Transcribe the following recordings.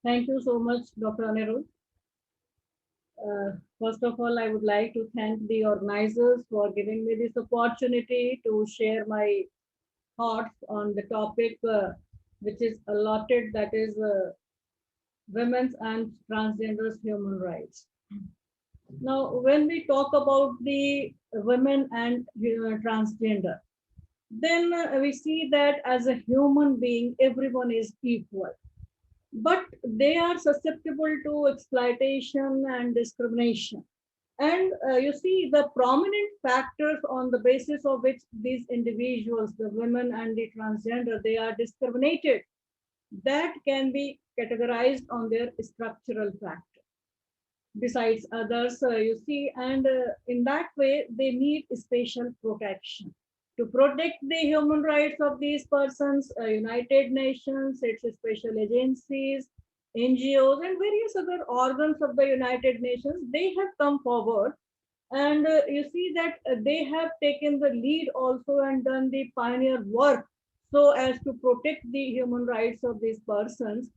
Thank you so much, Dr. Anirudh. First of all, I would like to thank the organizers for giving me this opportunity to share my thoughts on the topic which is allotted, that is women's and transgenders human rights. Now, when we talk about the women and transgender, then we see that as a human being, everyone is equal, but they are susceptible to exploitation and discrimination. And you see the prominent factors on the basis of which these individuals, the women and the transgender, they are discriminated, that can be categorized on their structural factor besides others, you see, and in that way they need special protection. To protect the human rights of these persons, United Nations, its special agencies, NGOs, and various other organs of the United Nations, they have come forward. And you see that they have taken the lead also and done the pioneer work so as to protect the human rights of these persons.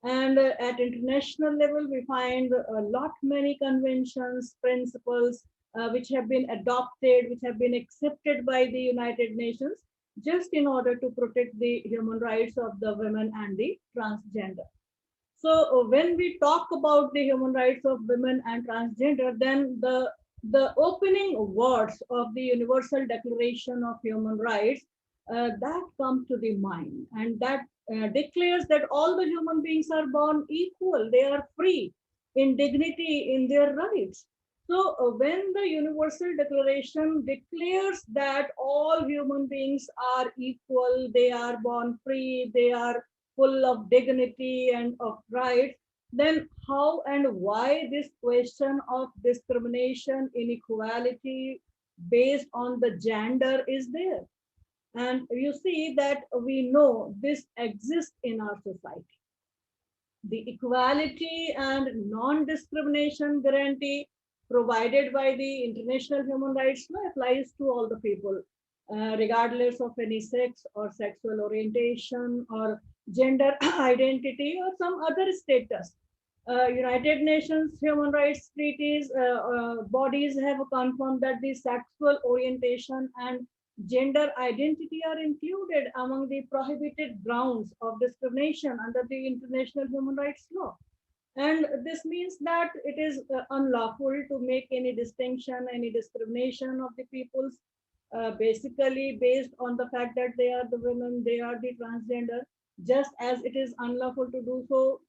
And at international level, we find a lot many conventions, principles, which have been adopted, which have been accepted by the United Nations, just in order to protect the human rights of the women and the transgender. So when we talk about the human rights of women and transgender, then the opening words of the Universal Declaration of Human Rights, that come to the mind, and that declares that all the human beings are born equal, they are free in dignity in their rights. So when the Universal Declaration declares that all human beings are equal, they are born free, they are full of dignity and of rights, then how and why this question of discrimination, inequality based on the gender is there? And you see that we know this exists in our society. The equality and non-discrimination guarantee provided by the International Human Rights Law applies to all the people, regardless of any sex or sexual orientation or gender identity or some other status. United Nations human rights treaties bodies have confirmed that the sexual orientation and gender identity are included among the prohibited grounds of discrimination under the international human rights law. And this means that it is unlawful to make any distinction, any discrimination of the peoples, basically based on the fact that they are the women, they are the transgender, just as it is unlawful to do so,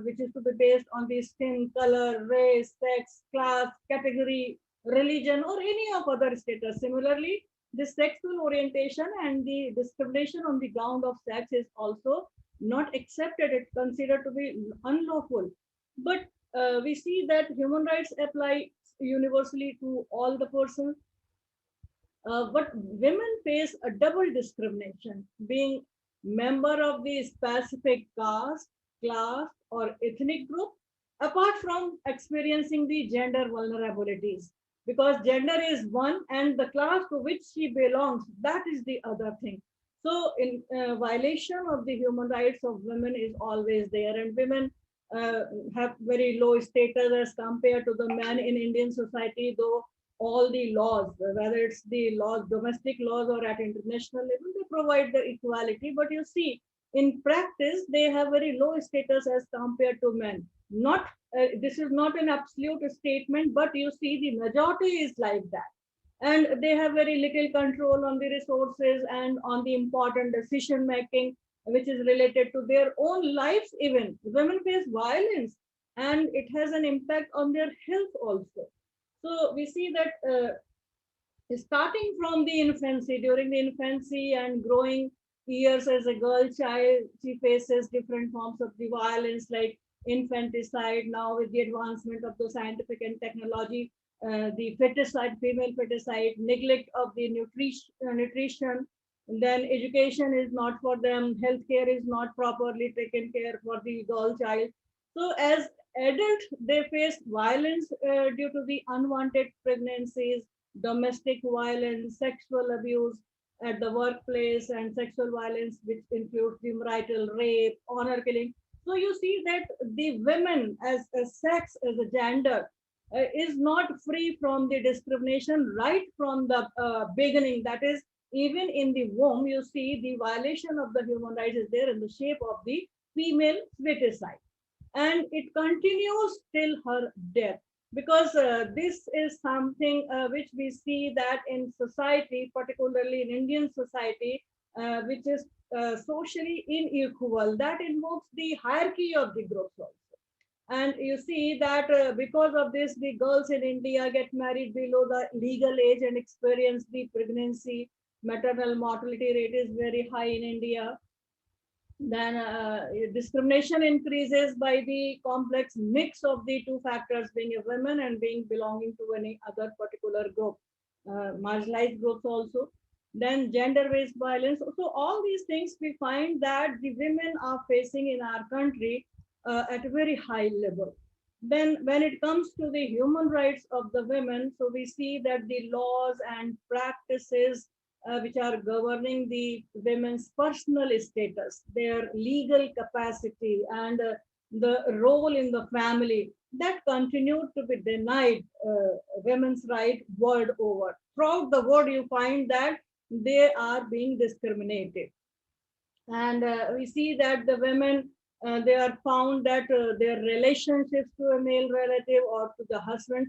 which is to be based on the skin color, race, sex, class, category, religion, or any of other status. Similarly, the sexual orientation and the discrimination on the ground of sex is also not accepted. It's considered to be unlawful. But we see that human rights apply universally to all the persons. But women face a double discrimination, being member of the specific caste, class, or ethnic group, apart from experiencing the gender vulnerabilities. Because gender is one, and the class to which she belongs, that is the other thing. So, in violation of the human rights of women is always there, and women have very low status as compared to the men in Indian society, though all the laws, whether it's the laws, domestic laws or at international level, they provide the equality. But you see, in practice, they have very low status as compared to men. Not this is not an absolute statement, but you see, the majority is like that, and they have very little control on the resources and on the important decision making, which is related to their own lives. Even women face violence, and it has an impact on their health also. So we see that starting from the infancy, during the infancy and growing years as a girl child, she faces different forms of the violence like infanticide. Now with the advancement of the scientific and technology, the feticide, female feticide, neglect of the nutrition, and then education is not for them, healthcare is not properly taken care for the girl child. So as adults, they face violence due to the unwanted pregnancies, domestic violence, sexual abuse at the workplace, and sexual violence, which includes the marital rape, honor killing. So you see that the women as a sex, as a gender, is not free from the discrimination right from the beginning. That is, even in the womb, you see the violation of the human rights is there in the shape of the female feticide, and it continues till her death, because this is something which we see that in society, particularly in Indian society, which is socially unequal, that invokes the hierarchy of the groups also. And you see that because of this, the girls in India get married below the legal age and experience the pregnancy. Maternal mortality rate is very high in India. Then discrimination increases by the complex mix of the two factors, being a woman and being belonging to any other particular group, marginalized groups also. Then gender-based violence. So all these things we find that the women are facing in our country at a very high level. Then when it comes to the human rights of the women, so we see that the laws and practices which are governing the women's personal status, their legal capacity, and the role in the family, that continued to be denied women's right world over. Throughout the world, you find that they are being discriminated. And we see that the women, they are found that their relationships to a male relative or to the husband,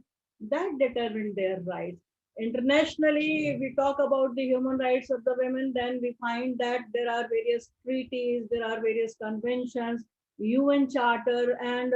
that determine their rights. Internationally, we talk about the human rights of the women, then we find that there are various treaties, there are various conventions, UN Charter, and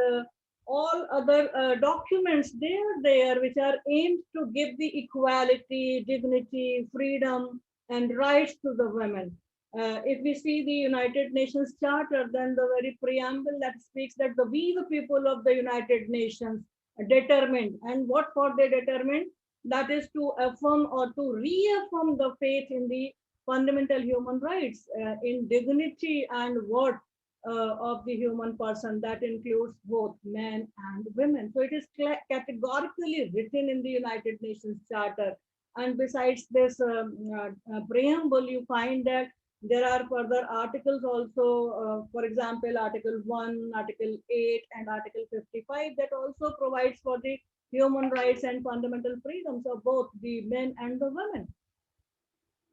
all other documents they are there which are aimed to give the equality, dignity, freedom, and rights to the women. If we see the United Nations Charter, then the very preamble that speaks that we, the people of the United Nations, determined, and what for they determined, that is to affirm or to reaffirm the faith in the fundamental human rights, in dignity and worth of the human person. That includes both men and women. So it is categorically written in the United Nations Charter. And besides this preamble, you find that there are further articles also, for example, Article 1, Article 8, and Article 55, that also provides for the human rights and fundamental freedoms of both the men and the women.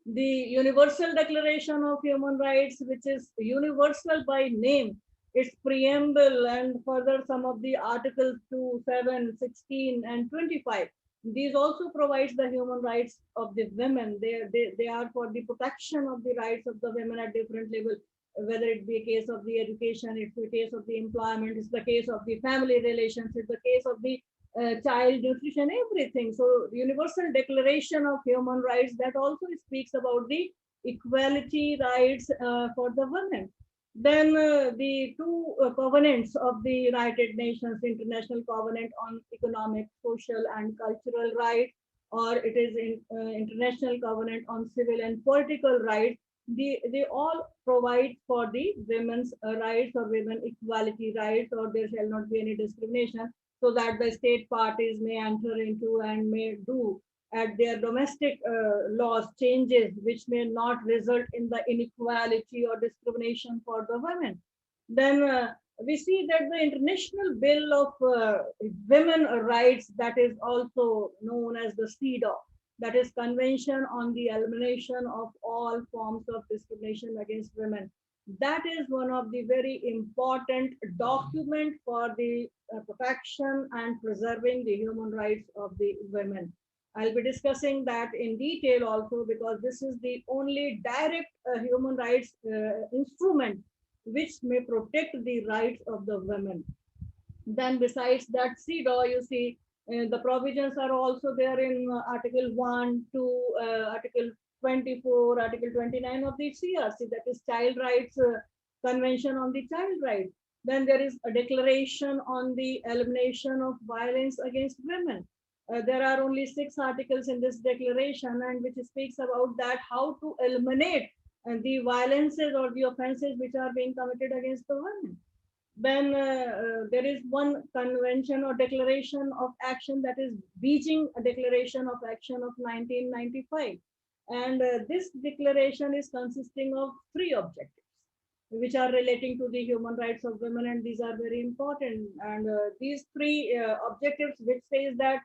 The Universal Declaration of Human Rights, which is universal by name, its preamble, and further some of the articles 2, 7, 16, and 25. These also provides the human rights of the women. They are for the protection of the rights of the women at different levels, whether it be a case of the education, it's the case of the employment, it's the case of the family relations, it's the case of the child nutrition, everything. So Universal Declaration of Human Rights, that also speaks about the equality rights for the women. Then the two covenants of the United Nations, International Covenant on Economic, Social, and Cultural Rights, or it is International Covenant on Civil and Political Rights, they all provide for the women's rights or women equality rights, or there shall not be any discrimination, so that the state parties may enter into and may do at their domestic laws changes which may not result in the inequality or discrimination for the women. Then we see that the International Bill of Women Rights, that is also known as the CEDAW, that is Convention on the Elimination of All Forms of Discrimination Against Women. That is one of the very important document for the protection and preserving the human rights of the women. I'll be discussing that in detail also, because this is the only direct human rights instrument which may protect the rights of the women. Then besides that CEDAW, you see the provisions are also there in Article 1, 2, Article 24, Article 29 of the CRC, that is Child Rights Convention on the Child Rights. Then there is a declaration on the elimination of violence against women. There are only 6 articles in this declaration, and which speaks about that how to eliminate the violences or the offenses which are being committed against the women. Then there is one convention or declaration of action, that is Beijing Declaration of Action of 1995. And this declaration is consisting of 3 objectives. which are relating to the human rights of women, and these are very important. And these three objectives, which says that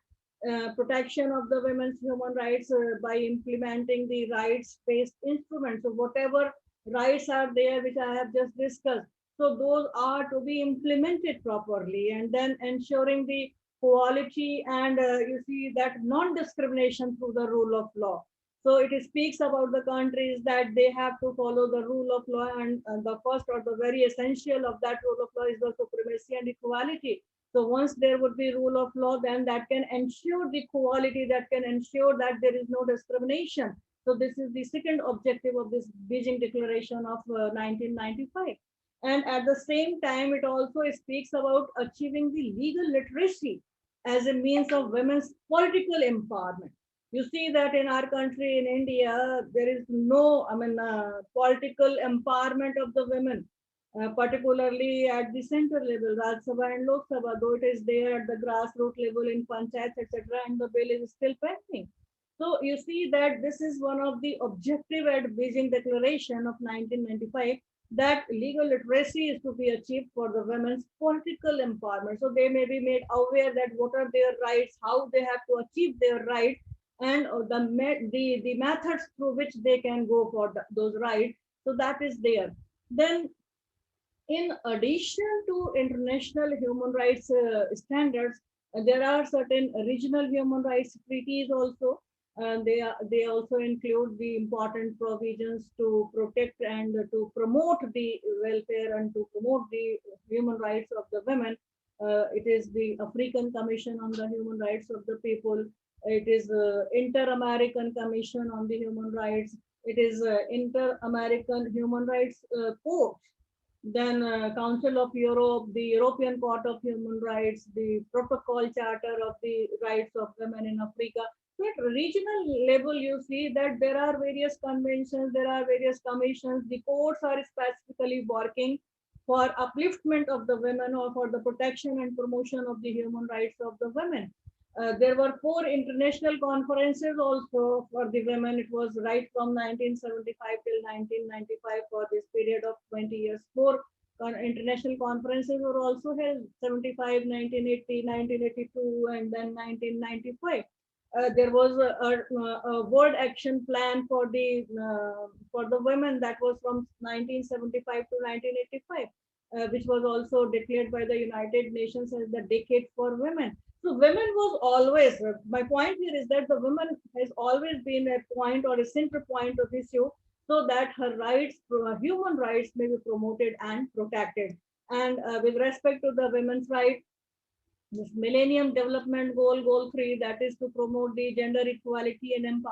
protection of the women's human rights by implementing the rights-based instruments. So whatever rights are there, which I have just discussed, so those are to be implemented properly, and then ensuring the quality and you see that non-discrimination through the rule of law. So it speaks about the countries that they have to follow the rule of law, and the first or the very essential of that rule of law is the supremacy and equality. So once there would be rule of law, then that can ensure the quality, that can ensure that there is no discrimination. So this is the second objective of this Beijing Declaration of 1995. And at the same time, it also speaks about achieving the legal literacy as a means of women's political empowerment. You see that in our country, in India, there is no, political empowerment of the women, particularly at the center level, Rajya Sabha and Lok Sabha, though it is there at the grassroots level in panchayats, etc., and the bill is still pending. So you see that this is one of the objective at Beijing Declaration of 1995, that legal literacy is to be achieved for the women's political empowerment. So they may be made aware that what are their rights, how they have to achieve their rights, and the methods through which they can go for those rights. So that is there. Then in addition to international human rights standards, there are certain regional human rights treaties also. They also include the important provisions to protect and to promote the welfare and to promote the human rights of the women. It is the African Commission on the Human Rights of the People. It is Inter-American Commission on the Human Rights. It is Inter-American Human Rights Court. Then Council of Europe, the European Court of Human Rights, the Protocol Charter of the Rights of Women in Africa. So at regional level, you see that there are various conventions, there are various commissions. The courts are specifically working for upliftment of the women or for the protection and promotion of the human rights of the women. There were 4 international conferences also for the women. It was right from 1975 till 1995, for this period of 20 years. 4 international conferences were also held: 75, 1980, 1982, and then 1995. There was a World Action Plan for the women, that was from 1975 to 1985, which was also declared by the United Nations as the decade for women. So women was always, my point here is that the woman has always been a point or a center point of issue, so that her rights, human rights, may be promoted and protected. And with respect to the women's rights, this Millennium Development Goal, Goal 3, that is to promote the gender equality and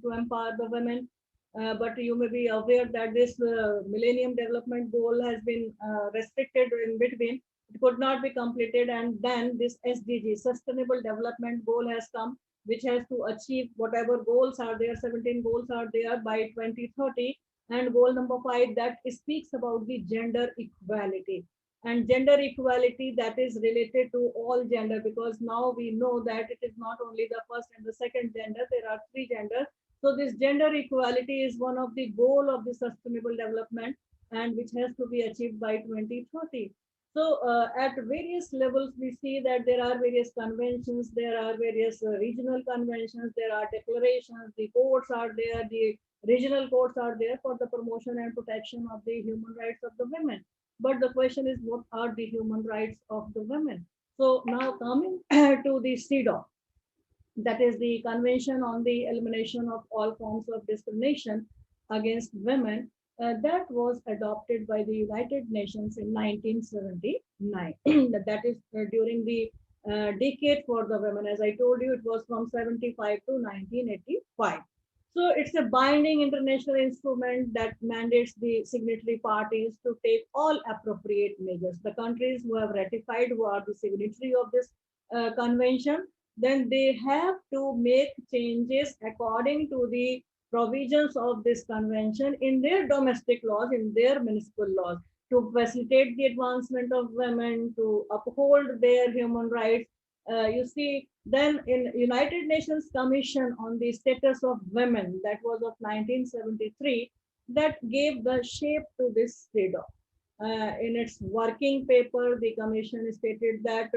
to empower the women. But you may be aware that this Millennium Development Goal has been restricted in between. It could not be completed, and then this SDG, Sustainable Development Goal, has come, which has to achieve whatever goals are there. 17 goals are there by 2030, and goal number 5, that speaks about the gender equality. And gender equality, that is related to all gender, because now we know that it is not only the first and the second gender, there are 3 genders. So this gender equality is one of the goal of the sustainable development, and which has to be achieved by 2030. So at various levels, we see that there are various conventions, there are various regional conventions, there are declarations, the courts are there, the regional courts are there for the promotion and protection of the human rights of the women. But the question is, what are the human rights of the women? So now coming to the CEDAW, that is the Convention on the Elimination of All Forms of Discrimination Against Women, that was adopted by the United Nations in 1979. That is during the decade for the women. As I told you, it was from 75 to 1985. So it's a binding international instrument that mandates the signatory parties to take all appropriate measures. The countries who have ratified, who are the signatory of this convention, then they have to make changes according to the provisions of this convention in their domestic laws, in their municipal laws, to facilitate the advancement of women, to uphold their human rights. You see, then in United Nations Commission on the Status of Women, that was of 1973, that gave the shape to this CEDAW. In its working paper, the Commission stated that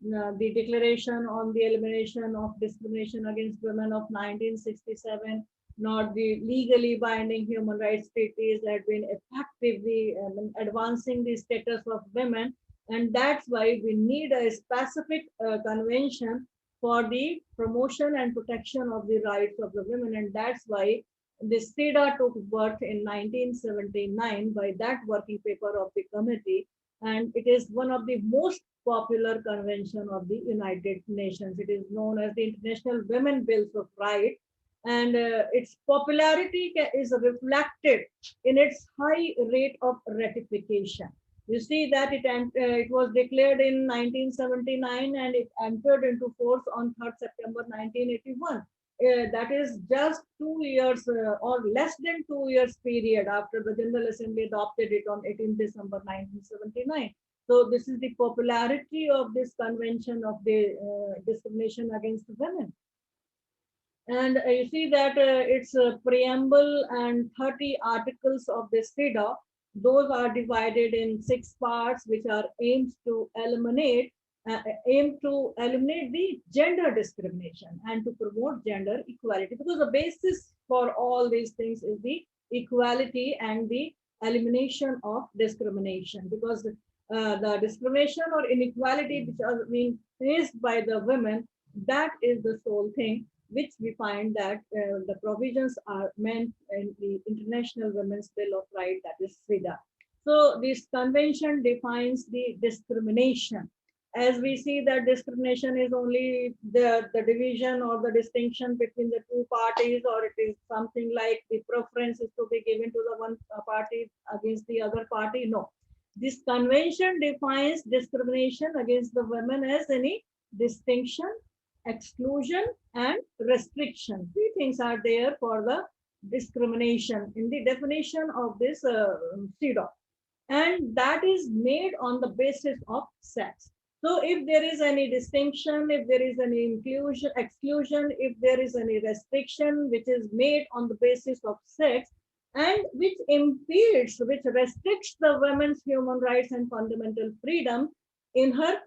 the Declaration on the Elimination of Discrimination Against Women of 1967, not the legally binding human rights treaties, had been effectively advancing the status of women, and that's why we need a specific convention for the promotion and protection of the rights of the women, and that's why this CEDAW took birth in 1979 by that working paper of the committee, and it is one of the most popular convention of the United Nations. It is known as the International Women Bills of Rights, and its popularity is reflected in its high rate of ratification. You see that it was declared in 1979 and it entered into force on 3rd September 1981. That is just 2 years or less than 2 years period after the General Assembly adopted it on 18th December 1979. So this is the popularity of this convention of the discrimination against women. And you see that its preamble and 30 articles of the CEDAW, those are divided in 6 parts, which are aim to eliminate the gender discrimination and to promote gender equality, because the basis for all these things is the equality and the elimination of discrimination, because the discrimination or inequality which are being faced by the women, that is the sole thing which we find that the provisions are meant in the International Women's Bill of Rights, that is CEDAW. So this convention defines the discrimination. As we see that discrimination is only the division or the distinction between the two parties, or it is something like the preference is to be given to the one party against the other party. No. This convention defines discrimination against the women as any distinction, exclusion, and restriction. Three things are there for the discrimination in the definition of this CEDAW, and that is made on the basis of sex. So if there is any distinction, if there is any inclusion, exclusion, if there is any restriction which is made on the basis of sex and which impedes, which restricts the women's human rights and fundamental freedom in her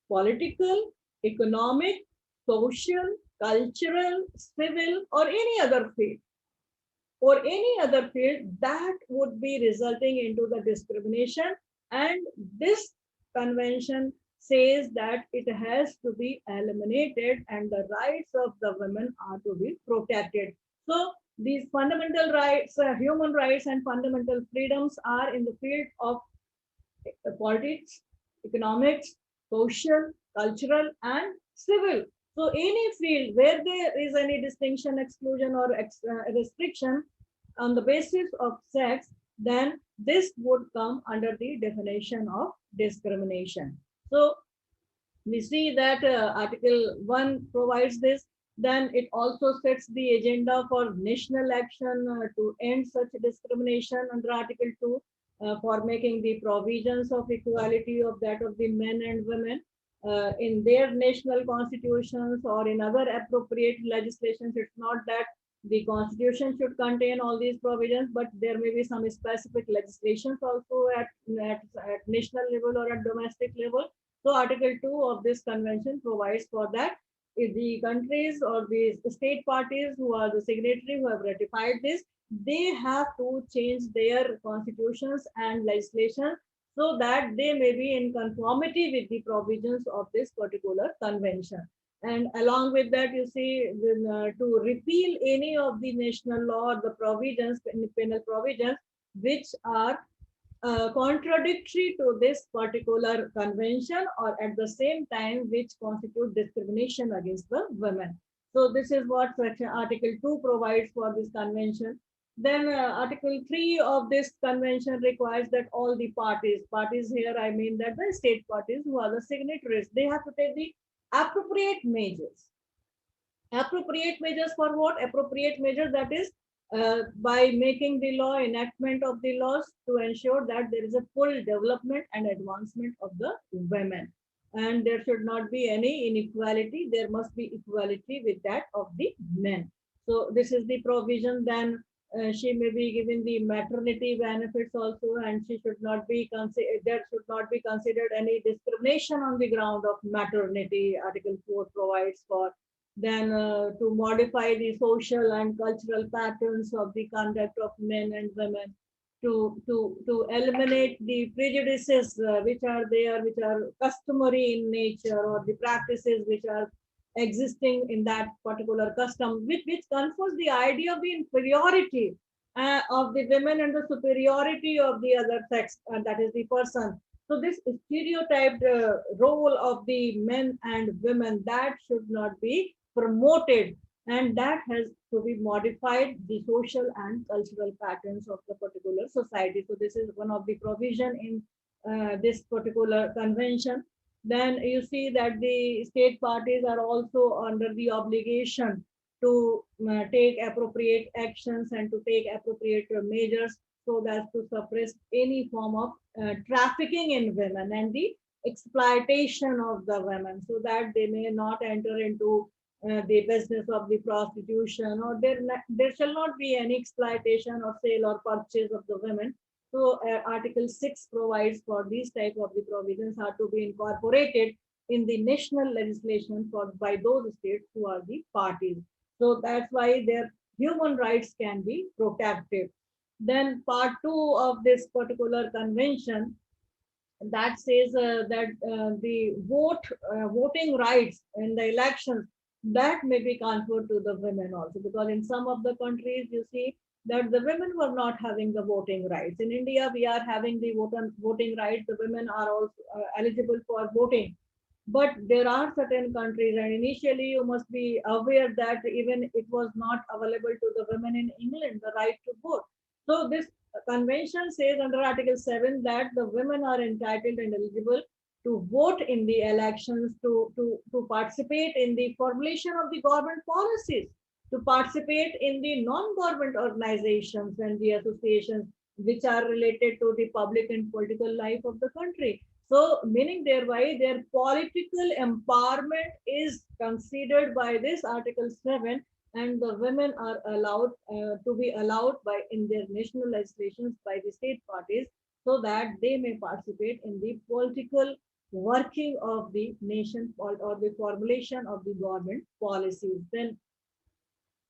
political, economic, social, cultural, civil, or any other field, that would be resulting into the discrimination. And this convention says that it has to be eliminated and the rights of the women are to be protected. So these fundamental rights, human rights and fundamental freedoms are in the field of politics, economics, social, cultural, and civil. So any field where there is any distinction, exclusion, or restriction on the basis of sex, then this would come under the definition of discrimination. So we see that Article 1 provides this. Then it also sets the agenda for national action to end such discrimination under Article 2 for making the provisions of equality of that of the men and women in their national constitutions or in other appropriate legislations. It's not that the constitution should contain all these provisions, but there may be some specific legislations also at national level or at domestic level. So Article 2 of this convention provides for that. If the countries or the state parties who are the signatory who have ratified this, they have to change their constitutions and legislation so that they may be in conformity with the provisions of this particular convention. And along with that, you see, to repeal any of the national law or the provisions, penal provisions, which are contradictory to this particular convention or at the same time which constitute discrimination against the women. So this is what section Article 2 provides for this convention. Then Article 3 of this convention requires that all the parties here, I mean that the state parties who are the signatories, they have to take the appropriate measures. Appropriate measures for what? Appropriate measures, that is by making the law, enactment of the laws to ensure that there is a full development and advancement of the women. And there should not be any inequality. There must be equality with that of the men. So this is the provision. Then She may be given the maternity benefits also, and she should not be considered. There should not be considered any discrimination on the ground of maternity. Article 4 provides for. Then to modify the social and cultural patterns of the conduct of men and women, to eliminate the prejudices which are there, which are customary in nature, or the practices which are existing in that particular custom, which confers the idea of the inferiority of the women and the superiority of the other sex, and that is the person. So this stereotyped role of the men and women, that should not be promoted, and that has to be modified the social and cultural patterns of the particular society. So this is one of the provision in this particular convention. Then you see that the state parties are also under the obligation to take appropriate actions and to take appropriate measures so as to suppress any form of trafficking in women and the exploitation of the women, so that they may not enter into the business of the prostitution, or there shall not be any exploitation or sale or purchase of the women. So Article 6 provides for these type of the provisions are to be incorporated in the national legislation for by those states who are the parties. So that's why their human rights can be protected. Then part 2 of this particular convention, that says that the voting rights in the elections, that may be conferred to the women also, because in some of the countries you see that the women were not having the voting rights. In India, we are having the voting rights. The women are also eligible for voting, but there are certain countries, and initially you must be aware that even it was not available to the women in England, the right to vote. So this convention says under Article 7 that the women are entitled and eligible to vote in the elections, to participate in the formulation of the government policies, to participate in the non-government organizations and the associations which are related to the public and political life of the country. So, meaning thereby their political empowerment is considered by this Article 7, and the women are allowed to be allowed by in their national legislations by the state parties, so that they may participate in the political working of the nation, or the formulation of the government policies. Then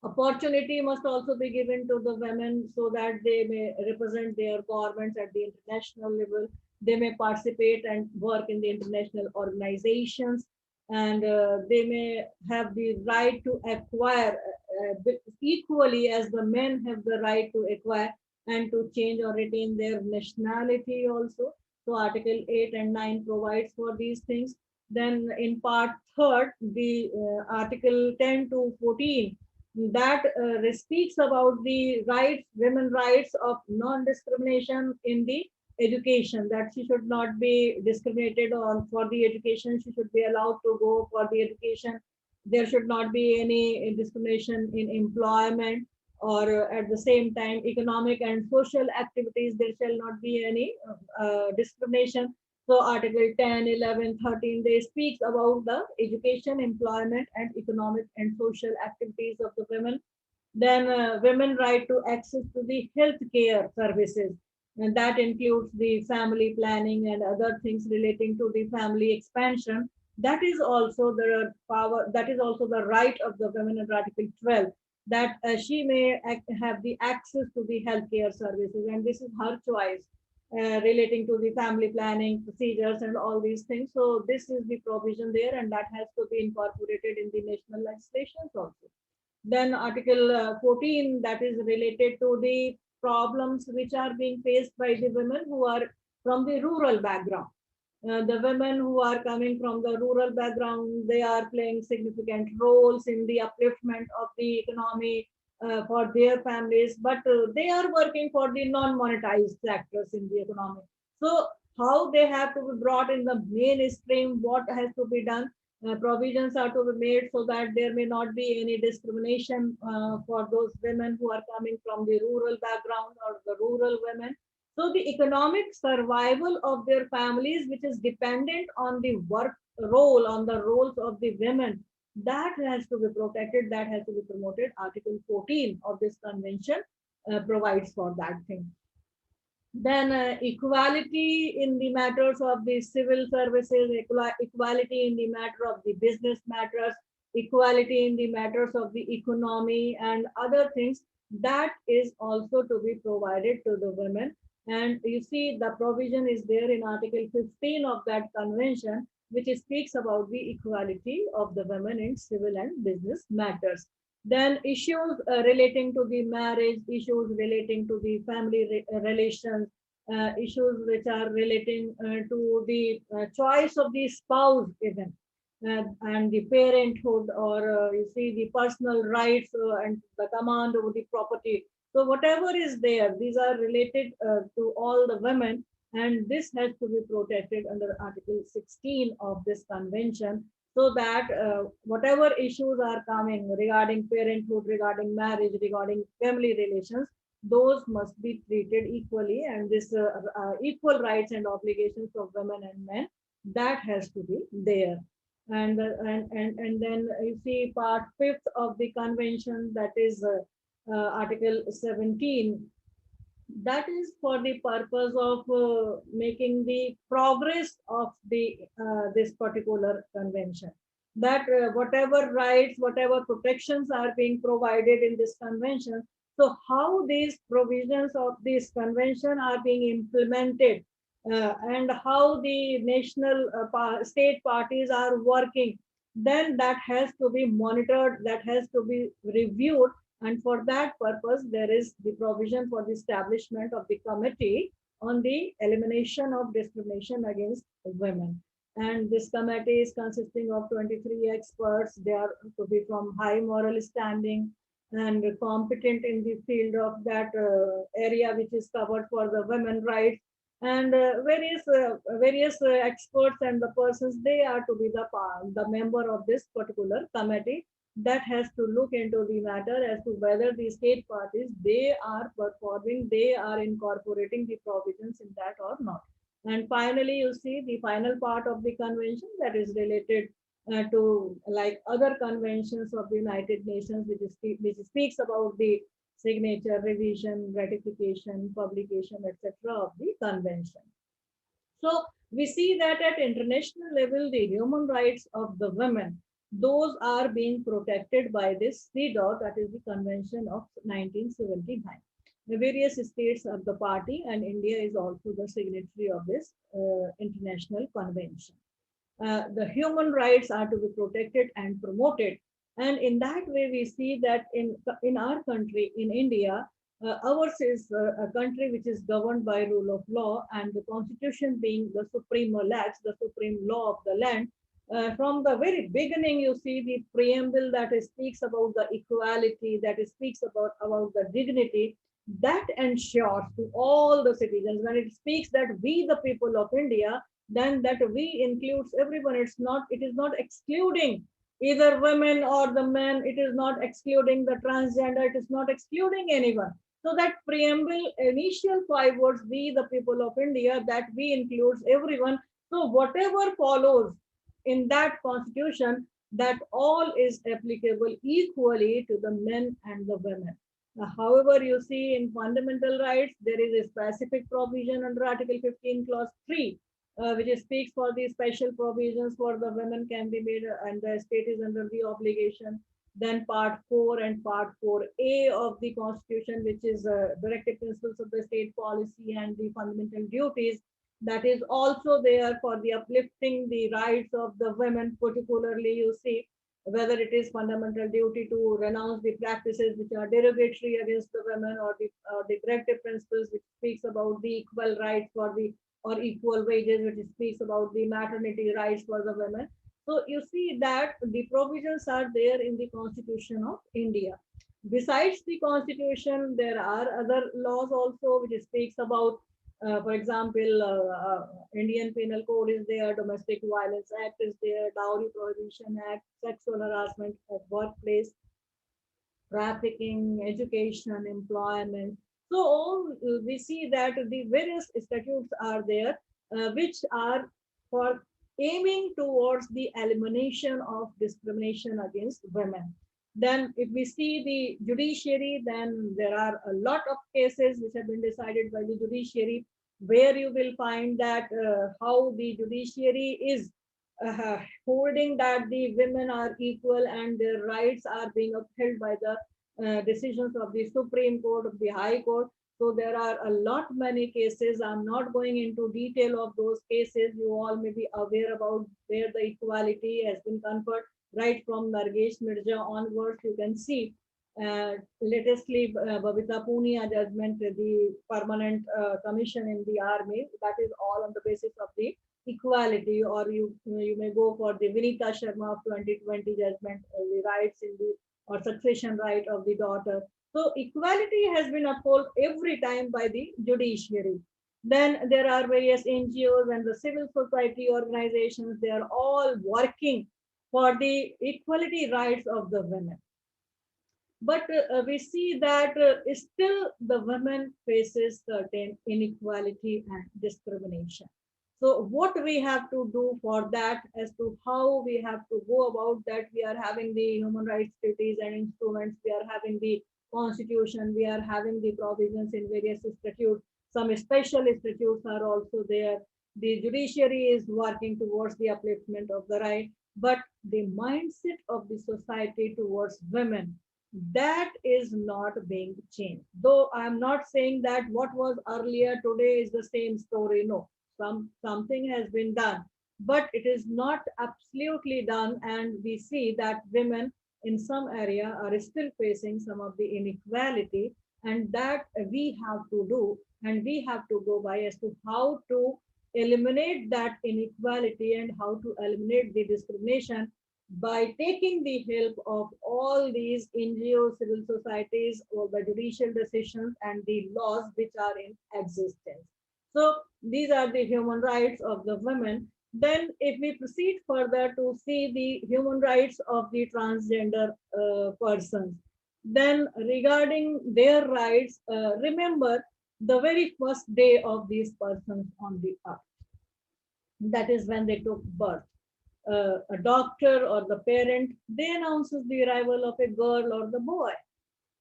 opportunity must also be given to the women so that they may represent their governments at the international level. They may participate and work in the international organizations, and they may have the right to acquire equally as the men have the right to acquire and to change or retain their nationality also. So Article 8 and 9 provides for these things. Then in part third, the Article 10 to 14, that speaks about the rights, women rights of non-discrimination in the education, that she should not be discriminated on for the education. She should be allowed to go for the education. There should not be any discrimination in employment, or at the same time economic and social activities, there shall not be any discrimination. So Article 10, 11, 13, they speaks about the education, employment, and economic and social activities of the women. Then women right to access to the health care services, and that includes the family planning and other things relating to the family expansion. That is also the power, that is also the right of the women under Article 12, that she may have the access to the healthcare services, and this is her choice relating to the family planning procedures and all these things. So this is the provision there, and that has to be incorporated in the national legislations also. Then Article 14, that is related to the problems which are being faced by the women who are from the rural background. The women who are coming from the rural background, they are playing significant roles in the upliftment of the economy for their families, but they are working for the non-monetized sectors in the economy. So how they have to be brought in the mainstream, what has to be done, provisions are to be made so that there may not be any discrimination for those women who are coming from the rural background or the rural women. So the economic survival of their families, which is dependent on the work role, on the roles of the women, that has to be protected, that has to be promoted. Article 14 of this convention provides for that thing. Then equality in the matters of the civil services, equality in the matter of the business matters, equality in the matters of the economy and other things, that is also to be provided to the women. And you see the provision is there in Article 15 of that convention, which speaks about the equality of the women in civil and business matters. Then issues relating to the marriage, issues relating to the family relations, issues which are relating to the choice of the spouse even, and the parenthood, or you see the personal rights and the command over the property. So whatever is there, these are related to all the women, and this has to be protected under Article 16 of this convention, so that whatever issues are coming regarding parenthood, regarding marriage, regarding family relations, those must be treated equally, and this equal rights and obligations of women and men, that has to be there. And then you see part fifth of the convention, that is Article 17, that is for the purpose of making the progress of the this particular convention, that whatever rights, whatever protections are being provided in this convention, so how these provisions of this convention are being implemented, and how the national state parties are working, then that has to be monitored, that has to be reviewed. And for that purpose, there is the provision for the establishment of the committee on the elimination of discrimination against women. And this committee is consisting of 23 experts. They are to be from high moral standing and competent in the field of that area which is covered for the women rights. And various experts and the persons, they are to be the member of this particular committee, that has to look into the matter as to whether the state parties, they are performing, they are incorporating the provisions in that or not. And finally, you see the final part of the convention, that is related to like other conventions of the United Nations, which speaks about the signature, revision, ratification, publication, etc. of the convention. So we see that at international level, the human rights of the women, those are being protected by this CEDAW, that is the Convention of 1979. The various states are the party, and India is also the signatory of this international convention. The human rights are to be protected and promoted. And in that way, we see that in our country, in India, ours is a country which is governed by rule of law, and the constitution being the supreme lex, the supreme law of the land. From the very beginning, you see the preamble that speaks about the equality, that speaks about the dignity, that ensures to all the citizens. When it speaks that we, the people of India, then that we includes everyone. It is not excluding either women or the men. It is not excluding the transgender. It is not excluding anyone. So that preamble, initial 5 words, we, the people of India, that we includes everyone. So whatever follows in that constitution, that all is applicable equally to the men and the women. However, you see in fundamental rights, there is a specific provision under Article 15, Clause 3, which speaks for the special provisions for the women can be made, and the state is under the obligation. Then Part 4 and Part 4A of the Constitution, which is directive principles of the state policy and the fundamental duties, that is also there for the uplifting the rights of the women. Particularly, you see whether it is fundamental duty to renounce the practices which are derogatory against the women, or the directive principles which speaks about the equal rights for the or equal wages, which speaks about the maternity rights for the women. So you see that the provisions are there in the Constitution of India. Besides the Constitution, there are other laws also which speaks about, for example, Indian Penal Code is there, Domestic Violence Act is there, Dowry Prohibition Act, Sexual Harassment at Workplace, trafficking, education, employment. So all we see that the various statutes are there, which are for aiming towards the elimination of discrimination against women. Then if we see the judiciary, then there are a lot of cases which have been decided by the judiciary, where you will find that how the judiciary is holding that the women are equal and their rights are being upheld by the decisions of the Supreme Court, of the High Court. So there are a lot many cases. I'm not going into detail of those cases. You all may be aware about where the equality has been conferred right from Nargesh Mirza onwards. You can see latestly Babita Punia judgment, the permanent commission in the army. That is all on the basis of the equality. Or you may go for the Vinita Sharma of 2020 judgment, the rights in the or succession right of the daughter. So equality has been upheld every time by the judiciary. Then there are various NGOs and the civil society organizations. They are all working for the equality rights of the women. But we see that still the women faces certain inequality and discrimination. So what we have to do for that, as to how we have to go about that, we are having the human rights treaties and instruments, we are having the constitution, we are having the provisions in various statutes. Some special statutes are also there. The judiciary is working towards the upliftment of the right, but the mindset of the society towards women, that is not being changed. Though I'm not saying that what was earlier today is the same story. No, something has been done, but it is not absolutely done, and we see that women in some area are still facing some of the inequality, and that we have to do, and we have to go by as to how to eliminate that inequality and how to eliminate the discrimination by taking the help of all these NGOs, civil societies, or the judicial decisions and the laws which are in existence. So these are the human rights of the women. Then if we proceed further to see the human rights of the transgender persons, then regarding their rights, remember the very first day of these persons on the earth. That is when they took birth. A doctor or the parent, they announces the arrival of a girl or the boy.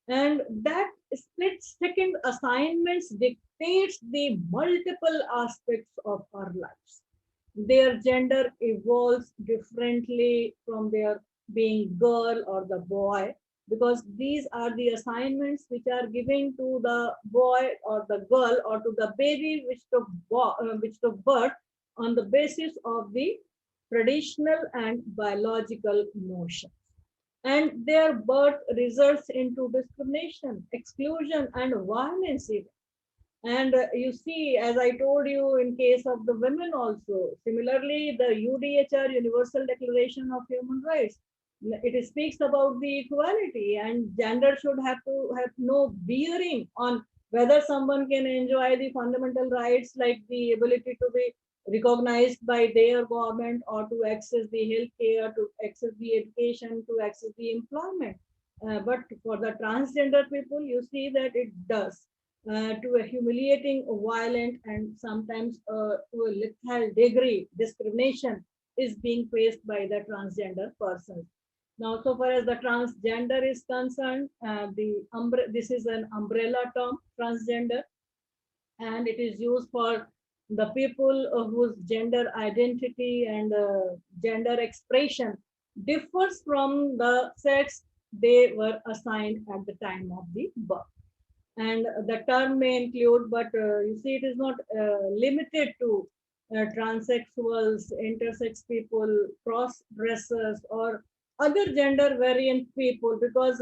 And that split second assignments dictates the multiple aspects of our lives. Their gender evolves differently from their being girl or the boy, because these are the assignments which are given to the boy or the girl or to the baby which took birth on the basis of the traditional and biological notions. And their birth results into discrimination, exclusion, and violence even. And you see, as I told you, in case of the women also, similarly, the UDHR, Universal Declaration of Human Rights, it speaks about the equality, and gender should have to have no bearing on whether someone can enjoy the fundamental rights like the ability to be recognized by their government, or to access the health care, to access the education, to access the employment. But for the transgender people, you see that it does. To a humiliating, violent, and sometimes to a lethal degree, discrimination is being faced by the transgender persons. Now, so far as the transgender is concerned, this is an umbrella term, transgender, and it is used for the people whose gender identity and gender expression differs from the sex they were assigned at the time of the birth. And the term may include, but you see, it is not limited to transsexuals, intersex people, cross dressers, or other gender variant people, because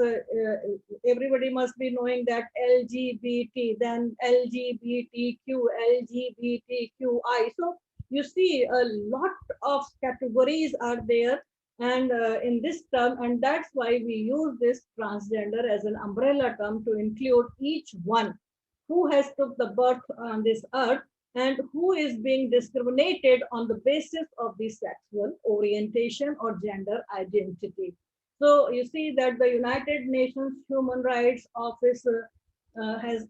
everybody must be knowing that LGBT, then LGBTQ, LGBTQI. So you see, a lot of categories are there, and in this term, and that's why we use this transgender as an umbrella term to include each one who has took the birth on this earth and who is being discriminated on the basis of the sexual orientation or gender identity. So you see that the United Nations Human Rights Office has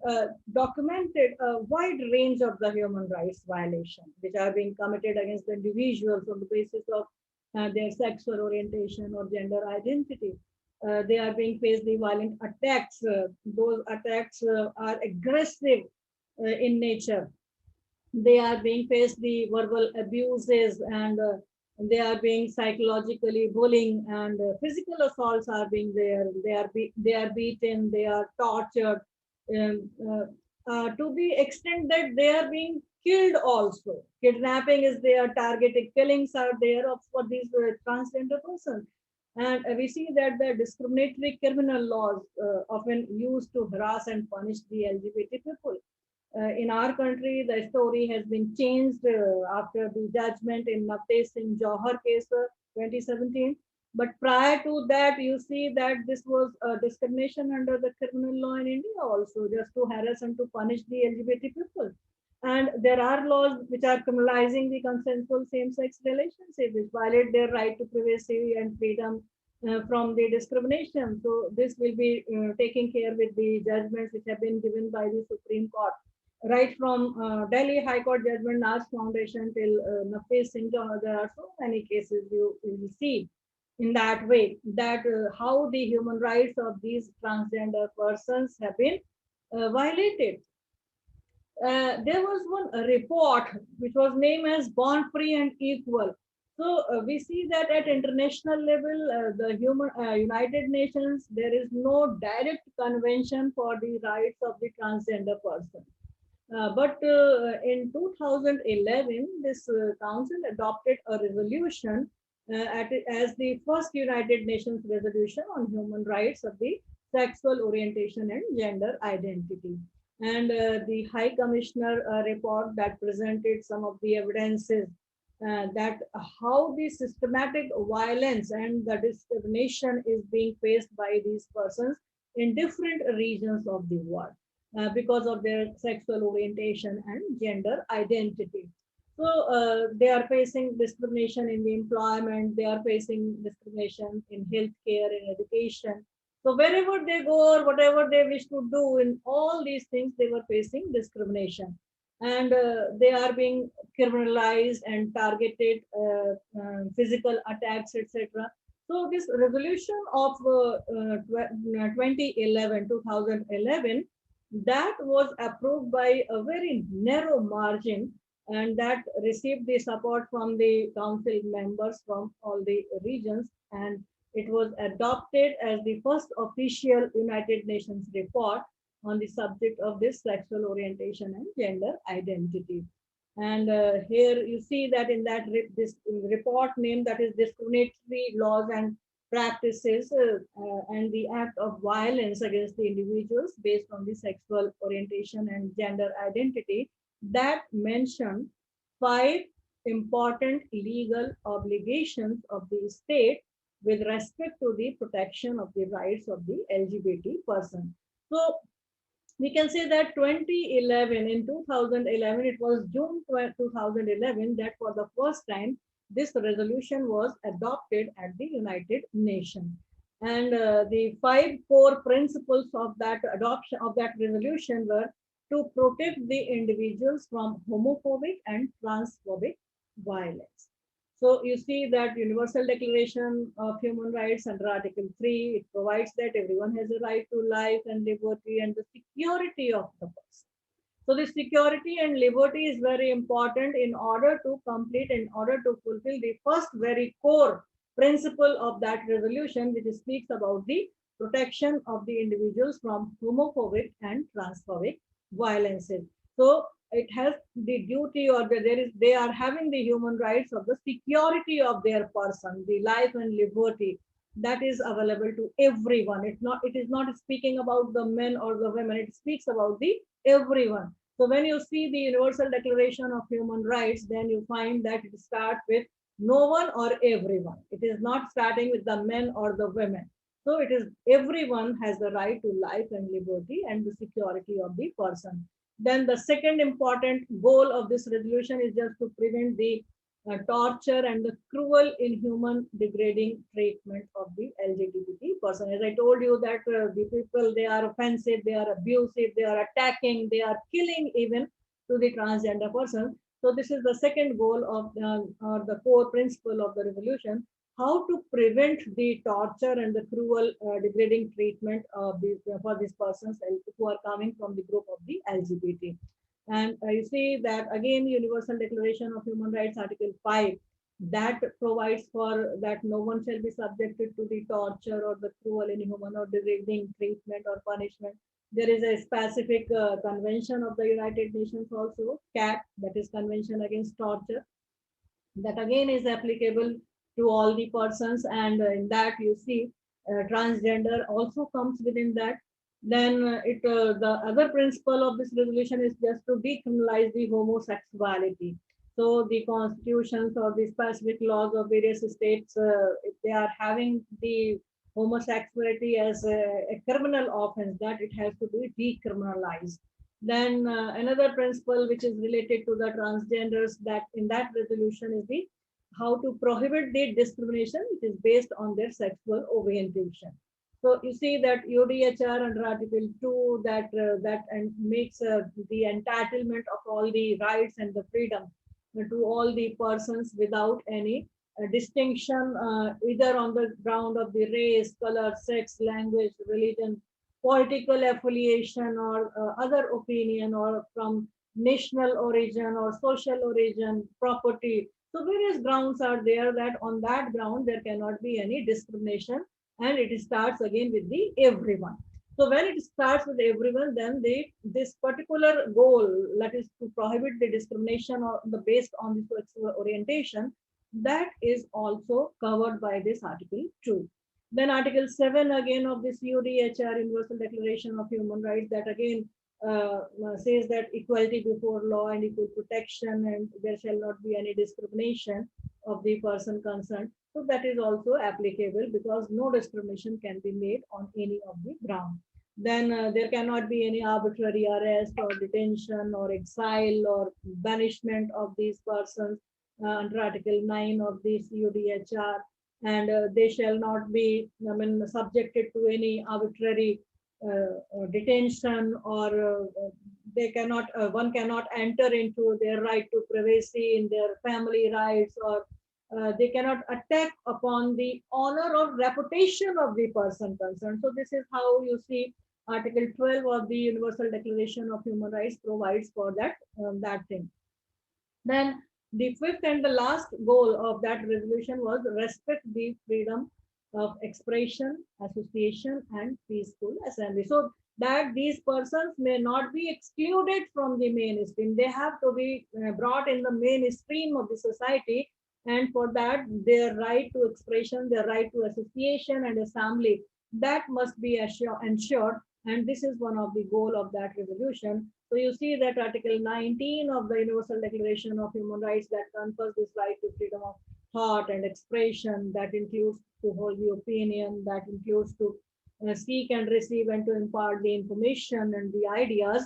documented a wide range of the human rights violations which are being committed against the individuals on the basis of their sexual orientation or gender identity. They are being faced the violent attacks. Those attacks are aggressive in nature. They are being faced the verbal abuses, and they are being psychologically bullying, and physical assaults are being there. They are beaten, they are tortured, to the extent that they are being killed also. Kidnapping is there, targeted killings are there of for these transgender persons. And we see that the discriminatory criminal laws often used to harass and punish the LGBT people. In our country, the story has been changed after the judgment in Navtej Singh Johar case 2017. But prior to that, you see that this was discrimination under the criminal law in India also, just to harass and to punish the LGBT people. And there are laws which are criminalizing the consensual same-sex relationship, which violate their right to privacy and freedom from the discrimination. So this will be taken care with the judgments which have been given by the Supreme Court, right from Delhi High Court judgment, Nas Foundation till Nafis Singh Johar. There are so many cases you will see in that way, that how the human rights of these transgender persons have been violated. There was one report which was named as Born Free and Equal. So we see that at international level, the human United Nations, there is no direct convention for the rights of the transgender person. But in 2011, this council adopted a resolution as the first United Nations resolution on human rights of the sexual orientation and gender identity. And the High Commissioner report that presented some of the evidences that how the systematic violence and the discrimination is being faced by these persons in different regions of the world because of their sexual orientation and gender identity. So they are facing discrimination in the employment, they are facing discrimination in healthcare, in education. So wherever they go or whatever they wish to do, in all these things, they were facing discrimination. And they are being criminalized and targeted, physical attacks, etc. So this resolution of 2011, that was approved by a very narrow margin, and that received the support from the council members from all the regions, and it was adopted as the first official United Nations report on the subject of this sexual orientation and gender identity. And here you see that in that this report name, that is discriminatory laws and practices and the act of violence against the individuals based on the sexual orientation and gender identity, that mention 5 important legal obligations of the state with respect to the protection of the rights of the LGBT person. So we can say that 2011, in 2011, it was June 2011 that for the first time this resolution was adopted at the United Nations. And the 5 core principles of that adoption of that resolution were to protect the individuals from homophobic and transphobic violence. So you see that Universal Declaration of Human Rights under Article 3, it provides that everyone has a right to life and liberty and the security of the person. So the security and liberty is very important in order to complete, in order to fulfill the first very core principle of that resolution, which speaks about the protection of the individuals from homophobic and transphobic violences. So it has the duty, or they are having the human rights of the security of their person, the life and liberty that is available to everyone. It is not speaking about the men or the women, it speaks about the everyone. So when you see the Universal Declaration of Human Rights, then you find that it starts with no one or everyone. It is not starting with the men or the women. So it is everyone has the right to life and liberty and the security of the person. Then the second important goal of this resolution is just to prevent the torture and the cruel, inhuman, degrading treatment of the LGBT person. As I told you that the people, they are offensive, they are abusive, they are attacking, they are killing even to the transgender person. So this is the second goal of or the core principle of the resolution, how to prevent the torture and the cruel, degrading treatment of these for these persons who are coming from the group of the LGBT. And you see that again, Universal Declaration of Human Rights, Article 5, that provides for that no one shall be subjected to the torture or the cruel, inhuman, or degrading treatment or punishment. There is a specific convention of the United Nations also, CAT, that is Convention Against Torture, that again is applicable to all the persons, and in that you see transgender also comes within that. Then the other principle of this resolution is just to decriminalize the homosexuality. So the constitutions or the specific laws of various states, if they are having the homosexuality as a criminal offense, that it has to be decriminalized. Then another principle which is related to the transgenders, that in that resolution is the how to prohibit the discrimination which is based on their sexual orientation. So you see that UDHR under Article 2, that and makes the entitlement of all the rights and the freedom to all the persons without any distinction, either on the ground of the race, color, sex, language, religion, political affiliation, or other opinion, or from national origin or social origin, property. So various grounds are there that on that ground there cannot be any discrimination, and it starts again with the everyone. So when it starts with everyone, then this particular goal, that is to prohibit the discrimination or the based on the sexual orientation, that is also covered by this Article 2. Then Article 7 again of this UDHR, Universal Declaration of Human Rights, that again says that equality before law and equal protection, and there shall not be any discrimination of the person concerned. So that is also applicable because no discrimination can be made on any of the ground. Then there cannot be any arbitrary arrest or detention or exile or banishment of these persons under Article 9 of this UDHR, and they shall not be, subjected to any arbitrary detention, or they cannot, one cannot enter into their right to privacy in their family rights, or they cannot attack upon the honor or reputation of the person concerned. So this is how you see Article 12 of the Universal Declaration of Human Rights provides for that thing. Then the fifth and the last goal of that resolution was respect the freedom of expression, association, and peaceful assembly. So that these persons may not be excluded from the mainstream. They have to be brought in the mainstream of the society. And for that, their right to expression, their right to association and assembly, that must be ensured. And this is one of the goal of that resolution. So you see that Article 19 of the Universal Declaration of Human Rights, that confers this right to freedom of thought and expression, that includes to hold the opinion, that includes to seek and receive and to impart the information and the ideas,